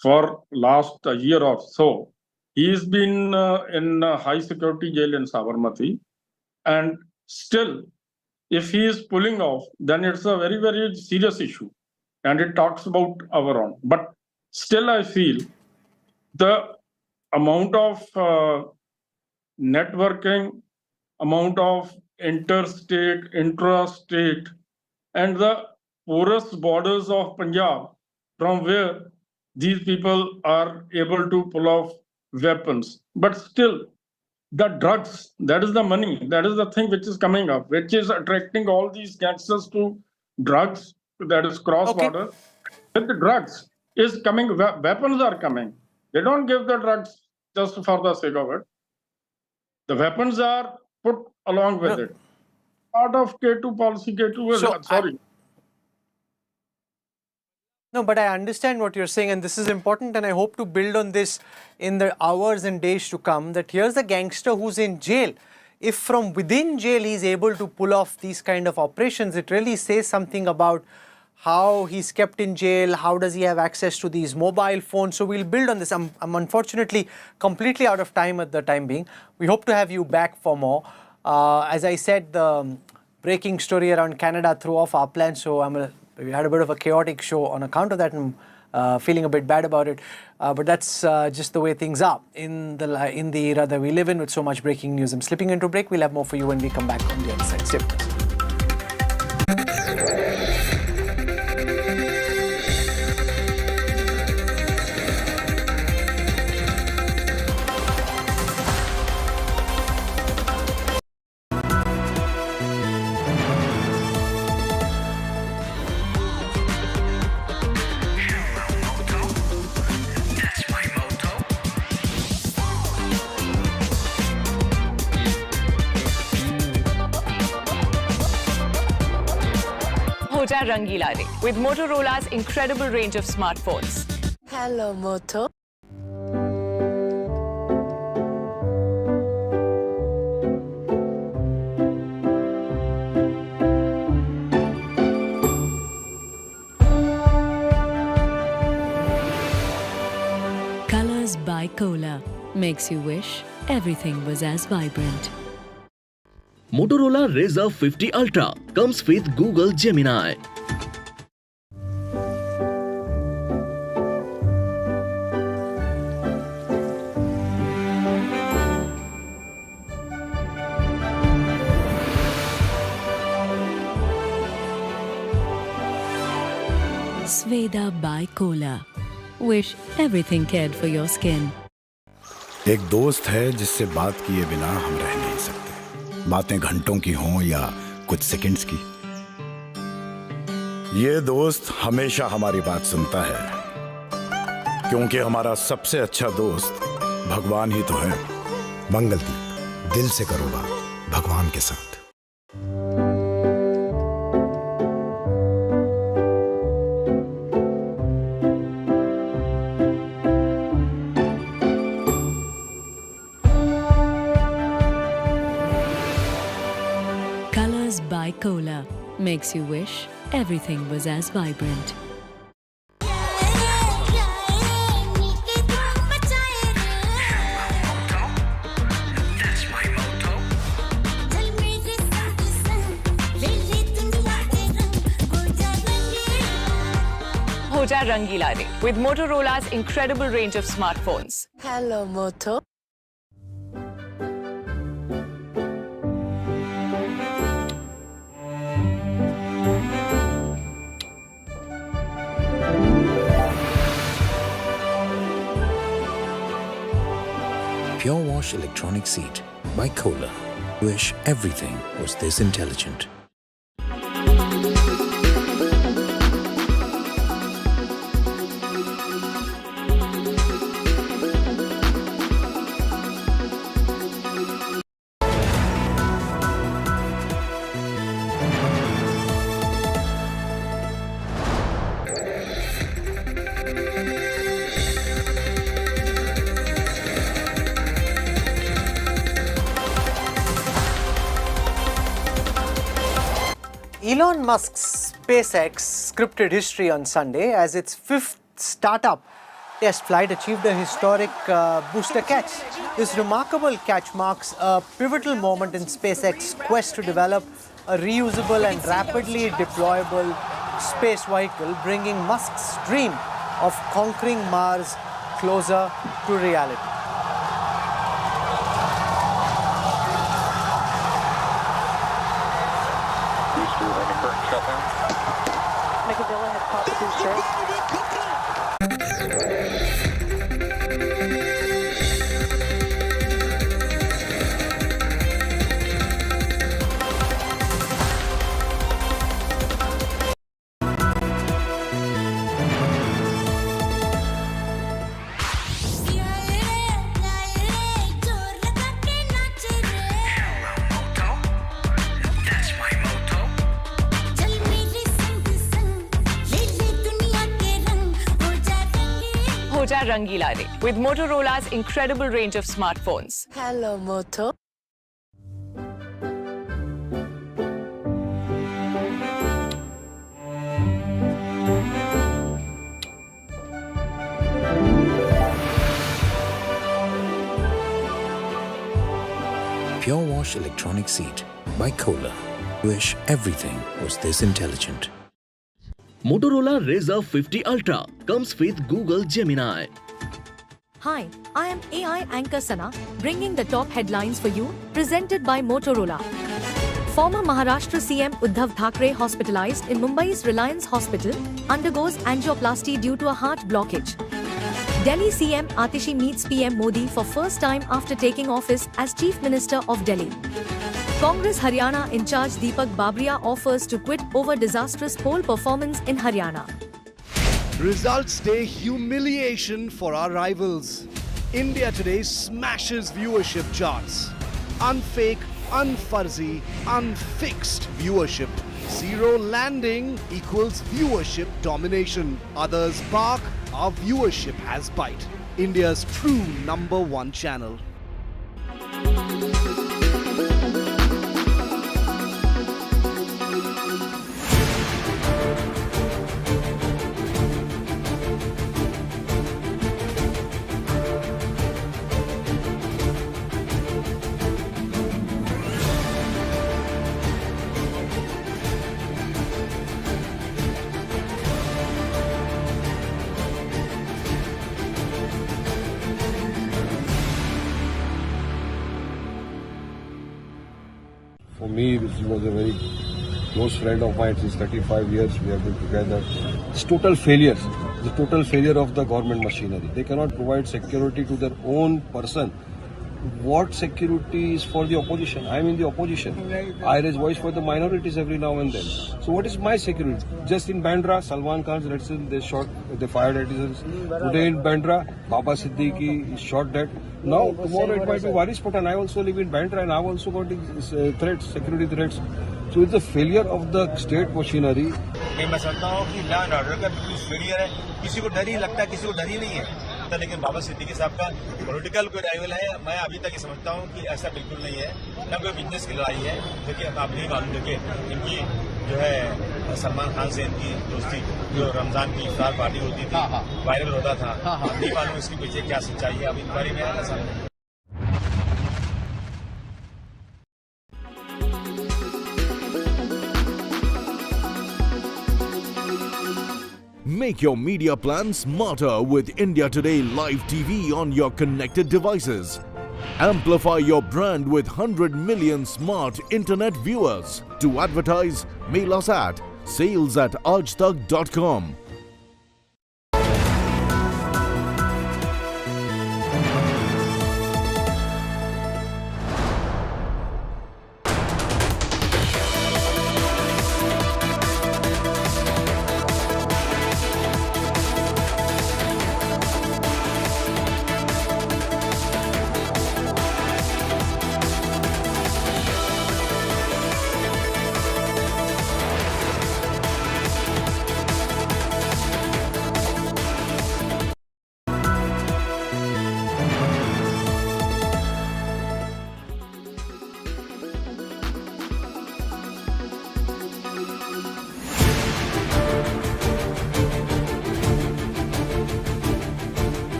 for last year or so, He's been in a high security jail in Sabarmati. And still, if he is pulling off, then it's a very, very serious issue. And it talks about our own. But still, I feel the amount of networking, amount of interstate, intrastate, and the porous borders of Punjab, from where these people are able to pull off weapons. But still, the drugs, that is the money, that is the thing which is coming up, which is attracting all these gangsters to drugs, that is cross-border. With the drugs is coming, weapons are coming. They don't give the drugs just for the sake of it. The weapons are put along with it. Part of K2 policy, K2 is, sorry. No, but I understand what you're saying, and this is important, and I hope to build on this in the hours and days to come, that here's a gangster who's in jail. If from within jail he's able to pull off these kind of operations, it really says something about how he's kept in jail, how does he have access to these mobile phones. So we'll build on this. I'm unfortunately completely out of time at the time being. We hope to have you back for more. As I said, the breaking story around Canada threw off our plans, so we had a bit of a chaotic show on account of that, and feeling a bit bad about it. But that's just the way things are in the era that we live in, with so much breaking news. I'm slipping into a break. We'll have more for you when we come back on the other side. Stay with us. Hoja Rangila Re with Motorola's incredible range of smartphones. Hello, Moto. Colors by Cola makes you wish everything was as vibrant. Motorola Razr 50 Ultra comes with Google Gemini. Sveda by Cola. Wish everything cared for your skin. एक दोस्त है जिससे बात किए बिना हम रह नहीं सकते। बातें घंटों की हों या कुछ सेकंड्स की। ये दोस्त हमेशा हमारी बात सुनता है, क्योंकि हमारा सबसे अच्छा दोस्त भगवान ही तो है। मंगलदीप, दिल से करो बात भगवान के साथ। By Cola makes you wish everything was as vibrant. Hoja Rangila Re with Motorola's incredible range of smartphones. Hello, Moto. Pure Wash Electronic Seat by Cola. Wish everything was this intelligent. Elon Musk's SpaceX scripted history on Sunday as its fifth startup test flight achieved a historic booster catch. This remarkable catch marks a pivotal moment in SpaceX's quest to develop a reusable and rapidly deployable space vehicle, bringing Musk's dream of conquering Mars closer to reality. Megadilla had popped Hoja Rangila Re with Motorola's incredible range of smartphones. Hello, Moto. Pure Wash Electronic Seat by Kohler. Wish everything was this intelligent. Motorola Razr 50 Ultra comes with Google Gemini. Hi, I am AI anchor Sana, bringing the top headlines for you, presented by Motorola. Former Maharashtra CM Uddhav Thackeray, hospitalized in Mumbai's Reliance Hospital, undergoes angioplasty due to a heart blockage. Delhi CM Atishi meets PM Modi for first time after taking office as Chief Minister of Delhi. Congress Haryana in charge Deepak Babria offers to quit over disastrous poll performance in Haryana. Results day humiliation for our rivals. India Today smashes viewership charts. Unfake, unfuzzy, unfixed viewership. Zero landing equals viewership domination. Others bark, our viewership has bite. India's true #1 channel. For me, this was a very close friend of mine since 35 years. We have been together. It's total failure. The total failure of the government machinery. They cannot provide security to their own person. What security is for the opposition? I am in the opposition. I raise voice for the minorities every now and then. So what is my security? Just in Bandra, Salman Khan's residence, they fired artisans. Today in Bandra, Baba Siddique is shot dead. Now, tomorrow it might be Waris Patan. I also live in Bandra and I've also got threats, security threats. So it's the failure of the state machinery. मैं समझता हूँ कि law and order का बिल्कुल failure है. किसी को डर ही लगता है, किसी को डर ही नहीं है. लेकिन बाबा सिद्दीकी साहब का पॉलिटिकल कोई राइवल है. मैं अभी तक ये समझता हूँ कि ऐसा बिल्कुल नहीं है. न कोई बिजनेस की लड़ाई है. देखिए आप नहीं मालूम, देखिए इनकी जो है सलमान खान से इनकी दोस्ती, जो रमजान की इफ्तार पार्टी होती थी, वायरल होता था. नहीं मालूम इसके पीछे क्या सच्चाई है. अब इंक्वायरी में आया सामने. Make your media plan smarter with India Today Live TV on your connected devices. Amplify your brand with 100 million smart internet viewers. To advertise, mail us at sales@aajtak.com.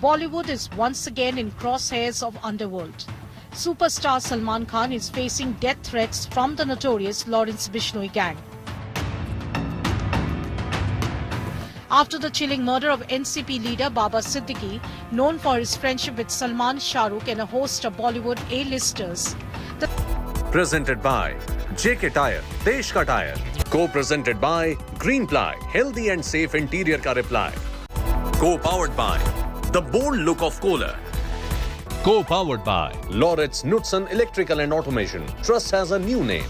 Bollywood is once again in crosshairs of Underworld. Superstar Salman Khan is facing death threats from the notorious Lawrence Bishnoi gang. After the chilling murder of NCP leader Baba Siddique, known for his friendship with Salman, Shah Rukh and a host of Bollywood A-listers. Presented by JK Tyre, Desh Ka Tyre. Co-presented by Greenply, healthy and safe interior ka reply. Co-powered by The Bold Look of Kohler. Co-powered by Lawrence Knudsen Electrical and Automation. Trust has a new name.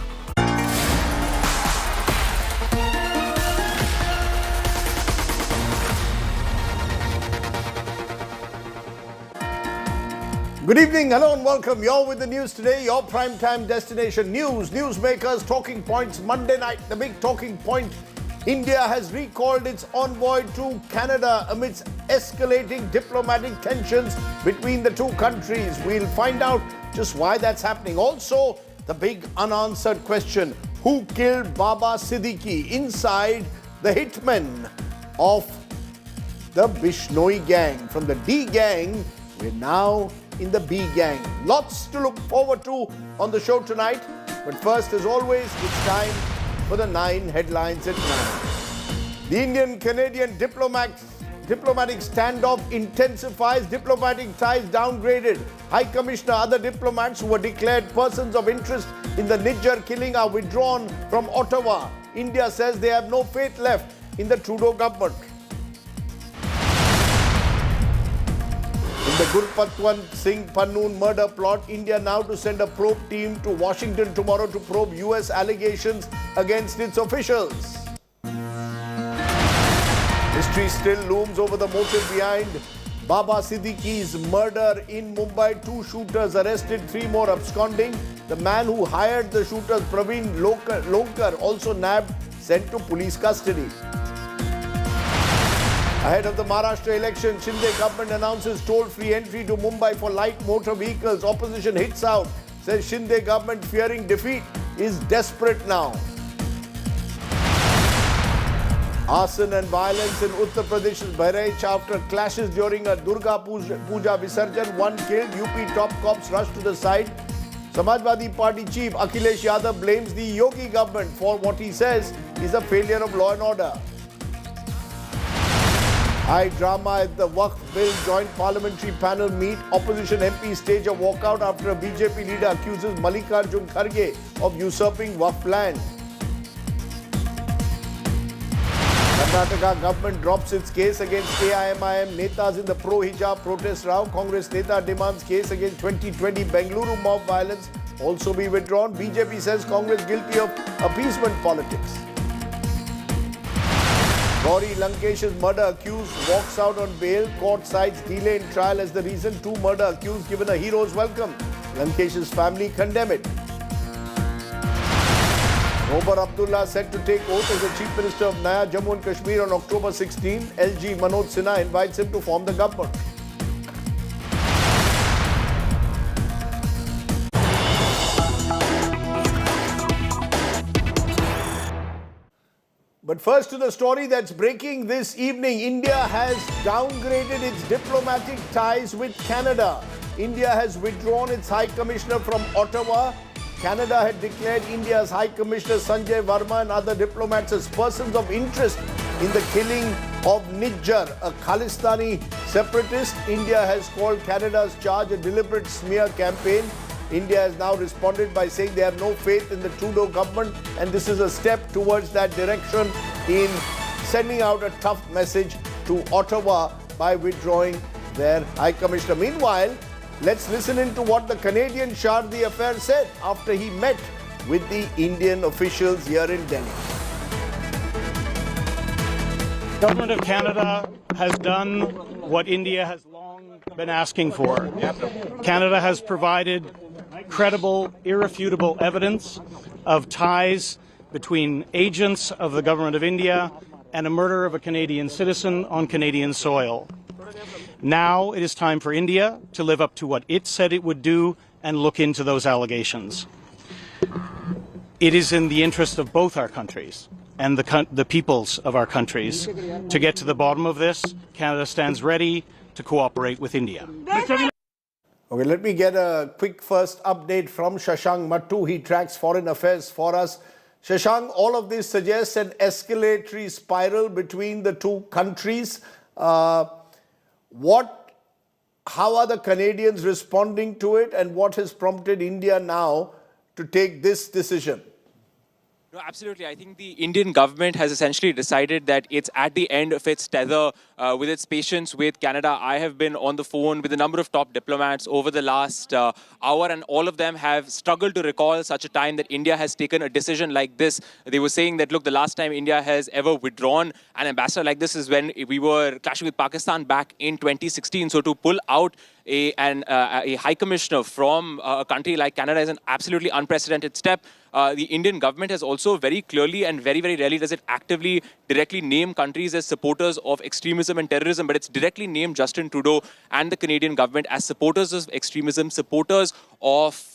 Good evening, hello and welcome. You're with the news today, your primetime destination. News, newsmakers, talking points. Monday night, the big talking point. India has recalled its envoy to Canada amidst escalating diplomatic tensions between the two countries. We'll find out just why that's happening. Also, the big unanswered question, who killed Baba Siddique inside the hitmen of the Bishnoi gang? From the D gang, we're now in the B gang. Lots to look forward to on the show tonight. But first, as always, it's time for the 9 headlines at 9. The Indian-Canadian diplomatic standoff intensifies. Diplomatic ties downgraded. High Commissioner, other diplomats who were declared persons of interest in the Nijjar killing are withdrawn from Ottawa. India says they have no faith left in the Trudeau government. In the Gurpatwant Singh Pannoon murder plot, India now to send a probe team to Washington tomorrow to probe US allegations against its officials. Mystery still looms over the motive behind Baba Siddique's murder in Mumbai. 2 shooters arrested, 3 more absconding. The man who hired the shooters, Praveen Lonkar, also nabbed, sent to police custody. Ahead of the Maharashtra election, Shinde government announces toll-free entry to Mumbai for light motor vehicles. Opposition hits out, says Shinde government fearing defeat is desperate now. Arson and violence in Uttar Pradesh's Bahraich after clashes during a Durga Puja Visarjan. 1 killed, UP top cops rushed to the site. Samajwadi Party chief Akhilesh Yadav blames the Yogi government for what he says is a failure of law and order. High drama at the Waqf Bill Joint Parliamentary Panel meet. Opposition MP stage a walkout after a BJP leader accuses Mallikarjun Kharge of usurping Waqf land. Karnataka government drops its case against AIMIM netas in the pro-hijab protest row. Congress neta demands case against 2020 Bengaluru mob violence also be withdrawn. BJP says Congress guilty of appeasement politics. Gauri Lankesh's murder accused walks out on bail. Court cites delay in trial as the reason. 2 murder accused given a hero's welcome. Lankesh's family condemn it. Omar Abdullah set to take oath as the Chief Minister of Naya Jammu and Kashmir on October 16. LG Manoj Sinha invites him to form the government. But first to the story that's breaking this evening. India has downgraded its diplomatic ties with Canada. India has withdrawn its High Commissioner from Ottawa. Canada had declared India's High Commissioner Sanjay Verma and other diplomats as persons of interest in the killing of Nijjar, a Khalistani separatist. India has called Canada's charge a deliberate smear campaign. India has now responded by saying they have no faith in the Trudeau government, and this is a step towards that direction in sending out a tough message to Ottawa by withdrawing their High Commissioner. Meanwhile, let's listen into what the Canadian Charge d'Affaires said after he met with the Indian officials here in Delhi. The Government of Canada has done what India has long been asking for. Canada has provided credible, irrefutable evidence of ties between agents of the Government of India and a murder of a Canadian citizen on Canadian soil. Now it is time for India to live up to what it said it would do and look into those allegations. It is in the interest of both our countries and the peoples of our countries to get to the bottom of this. Canada stands ready to cooperate with India. Okay, let me get a quick first update from Shashank Mattu. He tracks foreign affairs for us. Shashank, all of this suggests an escalatory spiral between the two countries. How are the Canadians responding to it, and what has prompted India now to take this decision? No, absolutely. I think the Indian government has essentially decided that it's at the end of its tether with its patience with Canada. I have been on the phone with a number of top diplomats over the last hour, and all of them have struggled to recall such a time that India has taken a decision like this. They were saying that, look, the last time India has ever withdrawn an ambassador like this is when we were clashing with Pakistan back in 2016. So to pull out a high commissioner from a country like Canada is an absolutely unprecedented step. The Indian government has also very clearly and very, very rarely does it actively directly name countries as supporters of extremism and terrorism, but it's directly named Justin Trudeau and the Canadian government as supporters of extremism, supporters of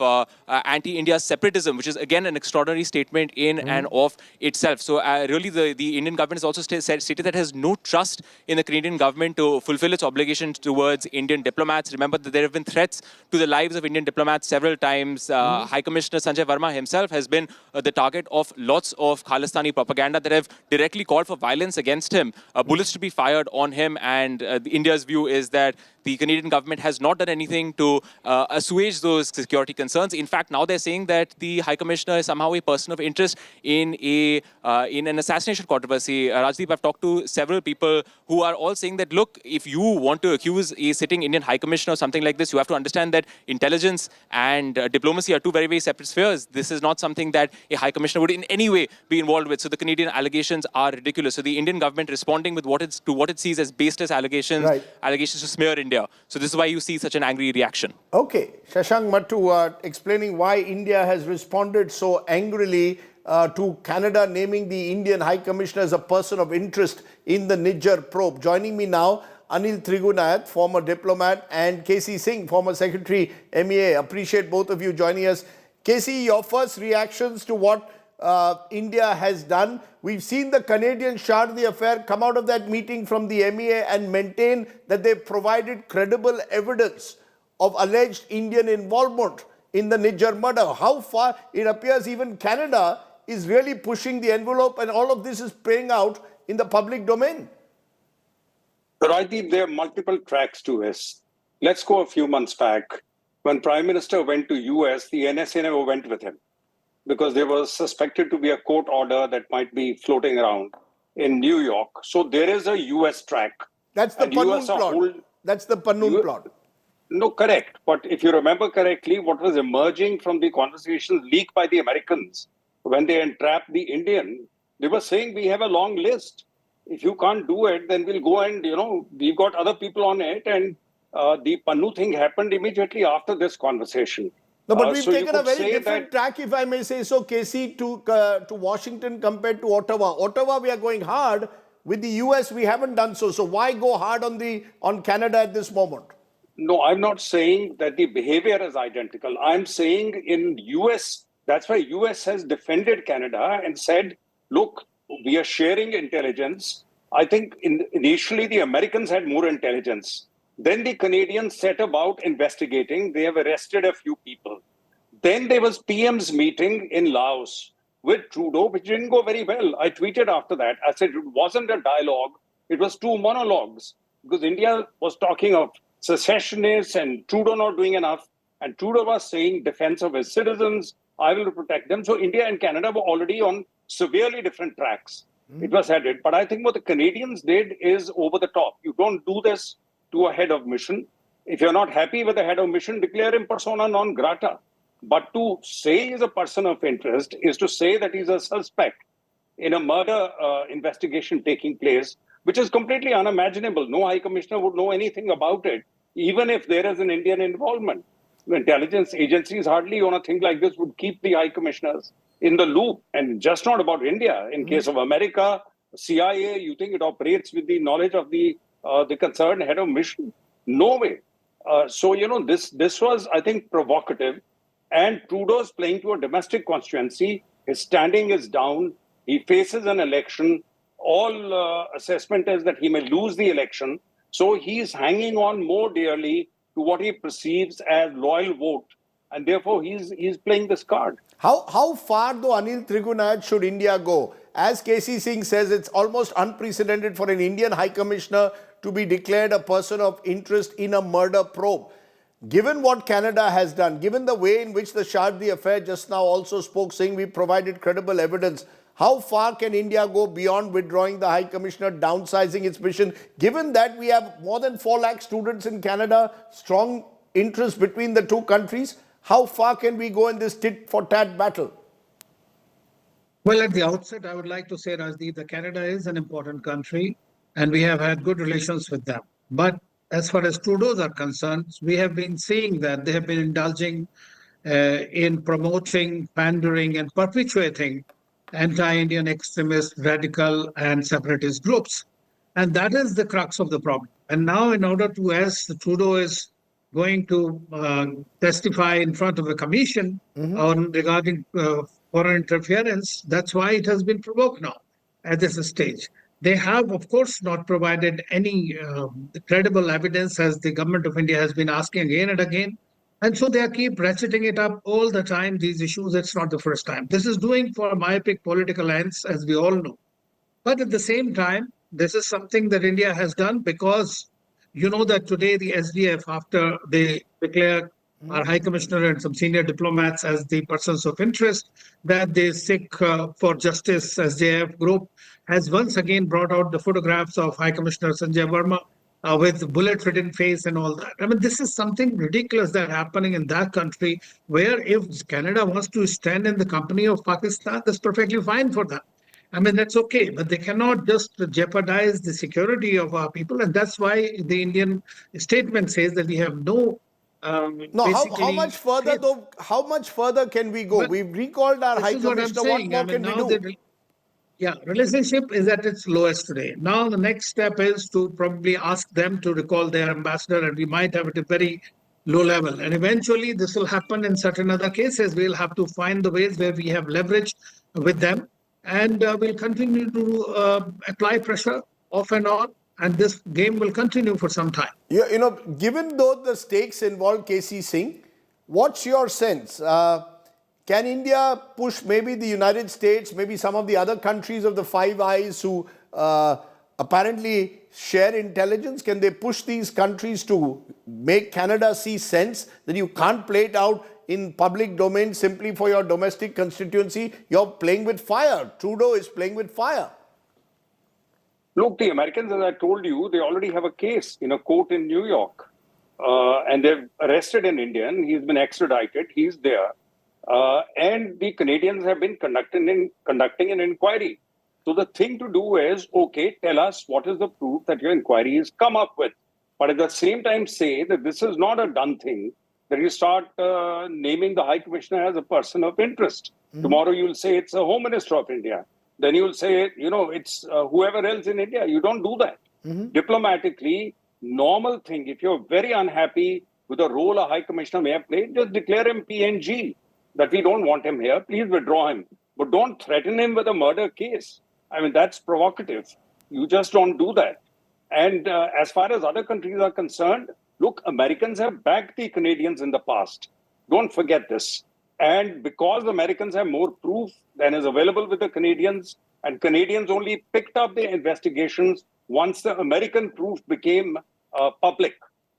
anti-India separatism, which is again an extraordinary statement in and of itself. So really the Indian government has also stated that it has no trust in the Canadian government to fulfill its obligations towards Indian diplomats. Remember that there have been threats to the lives of Indian diplomats several times. High Commissioner Sanjay Verma himself has been the target of lots of Khalistani propaganda that have directly called for violence against him, bullets to be fired on him, and India's view is that the Canadian government has not done anything to assuage those security concerns. In fact, now they're saying that the High Commissioner is somehow a person of interest in an assassination controversy. Rajdeep, I've talked to several people who are all saying that, look, if you want to accuse a sitting Indian High Commissioner of something like this, you have to understand that intelligence and diplomacy are two very, very separate spheres. This is not something that a High Commissioner would in any way be involved with. So the Canadian allegations are ridiculous. So the Indian government responding with what it sees as baseless allegations, allegations to smear India. So this is why you see such an angry reaction. Okay, Shashank Mattu explaining why India has responded so angrily to Canada naming the Indian High Commissioner as a person of interest in the Niger probe. Joining me now, Anil Trigunath, former diplomat, and KC Singh, former Secretary, MEA. Appreciate both of you joining us. KC, your first reactions to what India has done. We've seen the Canadian Shardi affair come out of that meeting from the MEA and maintain that they've provided credible evidence of alleged Indian involvement in the Niger murder. How far it appears even Canada is really pushing the envelope, and all of this is playing out in the public domain. Rajdeep, there are multiple tracks to this. Let's go a few months back. When Prime Minister went to US, the NSA never went with him, because there was suspected to be a court order that might be floating around in New York. So there is a US track. That's the Pannoon plot. That's the Pannoon plot. No, correct. But if you remember correctly, what was emerging from the conversations leaked by the Americans when they entrapped the Indian, they were saying we have a long list. If you can't do it, then we'll go and, we've got other people on it. And the Pannu thing happened immediately after this conversation. No, but we've taken a very different track, if I may say so, KC, to Washington compared to Ottawa. Ottawa, we are going hard. With the US, we haven't done so. So why go hard on Canada at this moment? No, I'm not saying that the behavior is identical. I'm saying in US, that's why US has defended Canada and said, look, we are sharing intelligence. I think initially the Americans had more intelligence. Then the Canadians set about investigating. They have arrested a few people. Then there was PM's meeting in Laos with Trudeau, which didn't go very well. I tweeted after that. I said it wasn't a dialogue. It was two monologues, because India was talking of secessionists and Trudeau not doing enough. And Trudeau was saying defense of his citizens, I will protect them. So India and Canada were already on severely different tracks. It was headed. But I think what the Canadians did is over the top. You don't do this to a head of mission. If you're not happy with the head of mission, declare him persona non grata. But to say he's a person of interest is to say that he's a suspect in a murder investigation taking place, which is completely unimaginable. No High Commissioner would know anything about it, even if there is an Indian involvement. The intelligence agencies hardly on a thing like this would keep the High Commissioners in the loop. And just not about India. In case of America, CIA, you think it operates with the knowledge of the concerned head of mission? No way. So, this was, I think, provocative. And Trudeau's playing to a domestic constituency. His standing is down. He faces an election. All assessment is that he may lose the election. So he's hanging on more dearly to what he perceives as loyal vote. And therefore, he's playing this card. How far, though, Anil Trigunath, should India go? As KC Singh says, it's almost unprecedented for an Indian High Commissioner to be declared a person of interest in a murder probe. Given what Canada has done, given the way in which the Shardi affair just now also spoke, saying we provided credible evidence, how far can India go beyond withdrawing the High Commissioner, downsizing its mission, given that we have more than 4 lakh students in Canada, strong interest between the two countries? How far can we go in this tit-for-tat battle? Well, at the outset, I would like to say, Rajdeep, that Canada is an important country and we have had good relations with them. But as far as Trudeau's are concerned, we have been seeing that they have been indulging in promoting, pandering and perpetuating anti-Indian extremist, radical and separatist groups. And that is the crux of the problem. And now in order to, as Trudeau is going to testify in front of a commission on regarding foreign interference, that's why it has been provoked now at this stage. They have, of course, not provided any credible evidence, as the government of India has been asking again and again. And so they keep ratcheting it up all the time, these issues. It's not the first time. This is doing for myopic political ends, as we all know. But at the same time, this is something that India has done because you know that today the SDF, after they declare our High Commissioner and some senior diplomats as the persons of interest, that the Sikh for Justice SJF group has once again brought out the photographs of High Commissioner Sanjay Verma with bullet-ridden face and all that. I mean, this is something ridiculous that happening in that country, where if Canada wants to stand in the company of Pakistan, that's perfectly fine for them. I mean, that's okay, but they cannot just jeopardize the security of our people. And that's why the Indian statement says that we have no how much further though? How much further can we go? But we've recalled our High Commissioner. What more can we do? Relationship is at its lowest today. Now the next step is to probably ask them to recall their ambassador, and we might have it at a very low level. And eventually this will happen in certain other cases. We'll have to find the ways where we have leverage with them, and we'll continue to apply pressure off and on. And this game will continue for some time. You know, given though the stakes involved, KC Singh, what's your sense? Can India push maybe the United States, maybe some of the other countries of the Five Eyes who apparently share intelligence? Can they push these countries to make Canada see sense that you can't play it out in public domain simply for your domestic constituency? You're playing with fire. Trudeau is playing with fire. Look, the Americans, as I told you, they already have a case in a court in New York. And they've arrested an Indian. He's been extradited. He's there. And the Canadians have been conducting an inquiry. So the thing to do is, okay, tell us what is the proof that your inquiry has come up with. But at the same time, say that this is not a done thing, that you start naming the High Commissioner as a person of interest. Tomorrow you'll say it's a Home Minister of India. Then you'll say, you know, it's whoever else in India. You don't do that. Diplomatically, normal thing, if you're very unhappy with the role a High Commissioner may have played, just declare him PNG, that we don't want him here. Please withdraw him. But don't threaten him with a murder case. I mean, that's provocative. You just don't do that. And as far as other countries are concerned, look, Americans have backed the Canadians in the past. Don't forget this. And because the Americans have more proof than is available with the Canadians, and Canadians only picked up the investigations once the American proof became public.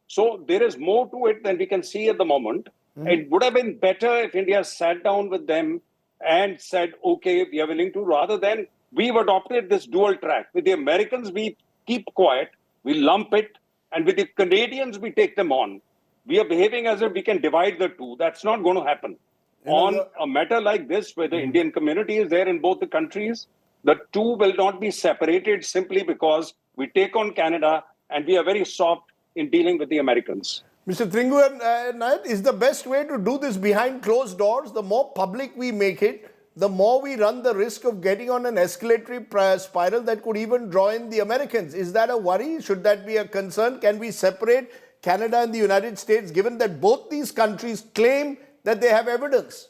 So there is more to it than we can see at the moment. It would have been better if India sat down with them and said, okay, we are willing to, rather than we've adopted this dual track. With the Americans, we keep quiet, we lump it, and with the Canadians, we take them on. We are behaving as if we can divide the two. That's not going to happen. On a matter like this, where the Indian community is there in both the countries, the two will not be separated simply because we take on Canada and we are very soft in dealing with the Americans. Mr. Trigunath, is the best way to do this behind closed doors? The more public we make it, the more we run the risk of getting on an escalatory spiral that could even draw in the Americans. Is that a worry? Should that be a concern? Can we separate Canada and the United States, given that both these countries claim that they have evidence?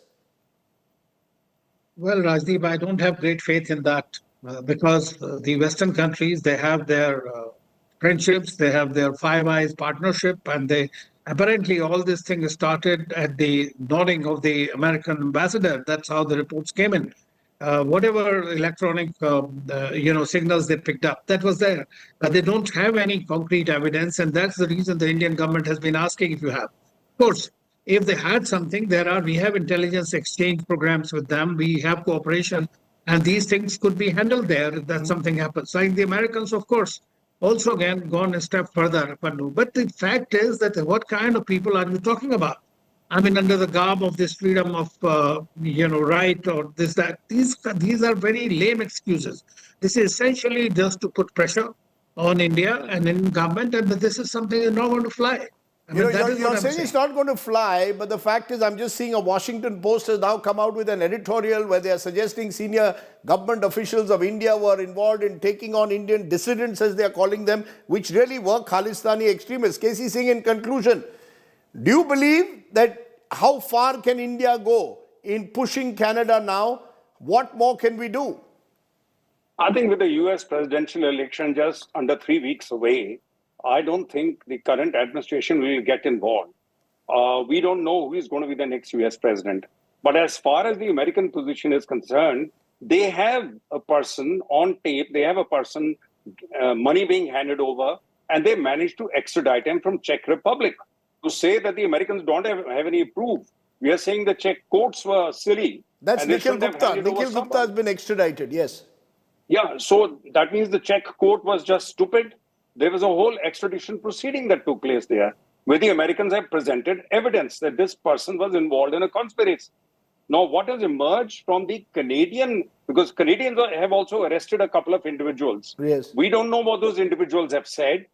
Well, Rajdeep, I don't have great faith in that because the Western countries, they have their friendships, they have their Five Eyes partnership, and they apparently all this thing started at the nodding of the American ambassador. That's how the reports came in. Whatever electronic signals they picked up, that was there, but they don't have any concrete evidence, and that's the reason the Indian government has been asking if you have. Of course, if they had something, we have intelligence exchange programs with them, we have cooperation, and these things could be handled there if that something happens. Like the Americans, of course, also again gone a step further. But the fact is that what kind of people are you talking about? I mean, under the garb of this freedom of, right or this, that, these are very lame excuses. This is essentially just to put pressure on India and in government, and this is something that's not going to fly. You're saying it's not going to fly, but the fact is I'm just seeing a Washington Post has now come out with an editorial where they are suggesting senior government officials of India were involved in taking on Indian dissidents, as they are calling them, which really were Khalistani extremists. KC Singh, in conclusion, do you believe that how far can India go in pushing Canada now? What more can we do? I think with the US presidential election just under 3 weeks away, I don't think the current administration will get involved. We don't know who is going to be the next US president. But as far as the American position is concerned, they have a person on tape, they have a person, money being handed over, and they managed to extradite him from Czech Republic. To say that the Americans don't have any proof, we are saying the Czech courts were silly. That's Nikhil Gupta. Nikhil Gupta has been extradited, yes. Yeah, so that means the Czech court was just stupid. There was a whole extradition proceeding that took place there, where the Americans have presented evidence that this person was involved in a conspiracy. Now, what has emerged from the Canadian, because Canadians have also arrested a couple of individuals. Yes. We don't know what those individuals have said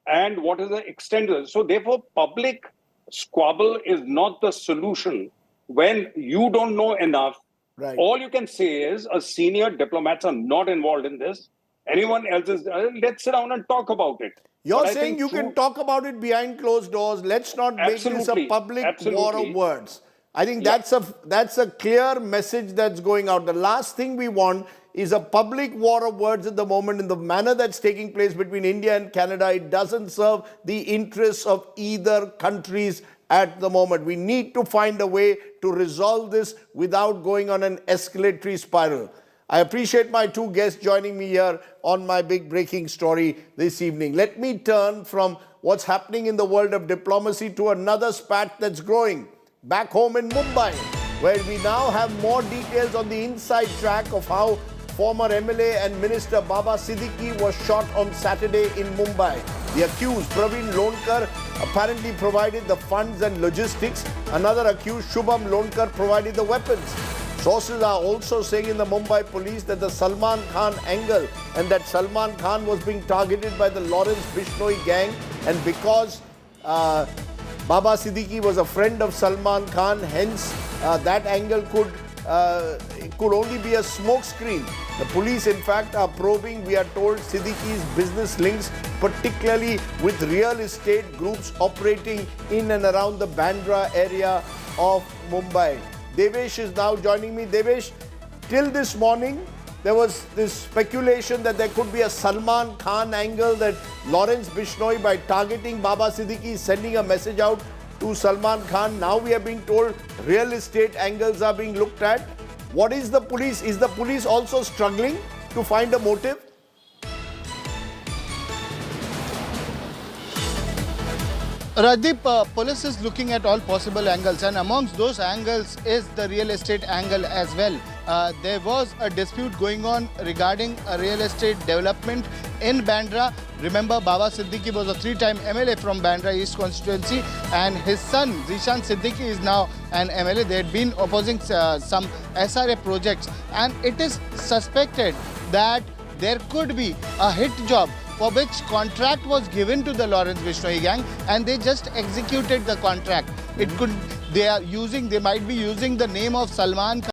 and what is the extent of it. So therefore, public squabble is not the solution. When you don't know enough, right, all you can say is senior diplomats are not involved in this. Anyone else is, let's sit down and talk about it. You're saying you can talk about it behind closed doors. Let's not make this a public war of words. I think that's a clear message that's going out. The last thing we want is a public war of words at the moment in the manner that's taking place between India and Canada. It doesn't serve the interests of either countries at the moment. We need to find a way to resolve this without going on an escalatory spiral. I appreciate my two guests joining me here on my big breaking story this evening. Let me turn from what's happening in the world of diplomacy to another spat that's growing back home in Mumbai, where we now have more details on the inside track of how former MLA and Minister Baba Siddique was shot on Saturday in Mumbai. The accused, Praveen Lonkar, apparently provided the funds and logistics. Another accused, Shubham Lonkar, provided the weapons. Sources are also saying in the Mumbai Police that the Salman Khan angle and that Salman Khan was being targeted by the Lawrence Bishnoi gang, and because Baba Siddique was a friend of Salman Khan, hence that angle could only be a smokescreen. The police, in fact, are probing, we are told, Siddique's business links, particularly with real estate groups operating in and around the Bandra area of Mumbai. Devesh is now joining me. Devesh, till this morning, there was this speculation that there could be a Salman Khan angle, that Lawrence Bishnoi, by targeting Baba Siddique, is sending a message out to Salman Khan. Now we are being told real estate angles are being looked at. What is the police? Is the police also struggling to find a motive? Rajdeep, police is looking at all possible angles, and amongst those angles is the real estate angle as well. There was a dispute going on regarding a real estate development in Bandra. Remember, Baba Siddique was a 3-time MLA from Bandra East constituency, and his son, Zishan Siddique, is now an MLA. They had been opposing some SRA projects, and it is suspected that there could be a hit job for which contract was given to the Lawrence Bishnoi gang, and they just executed the contract. It could, they might be using the name of Salman Khan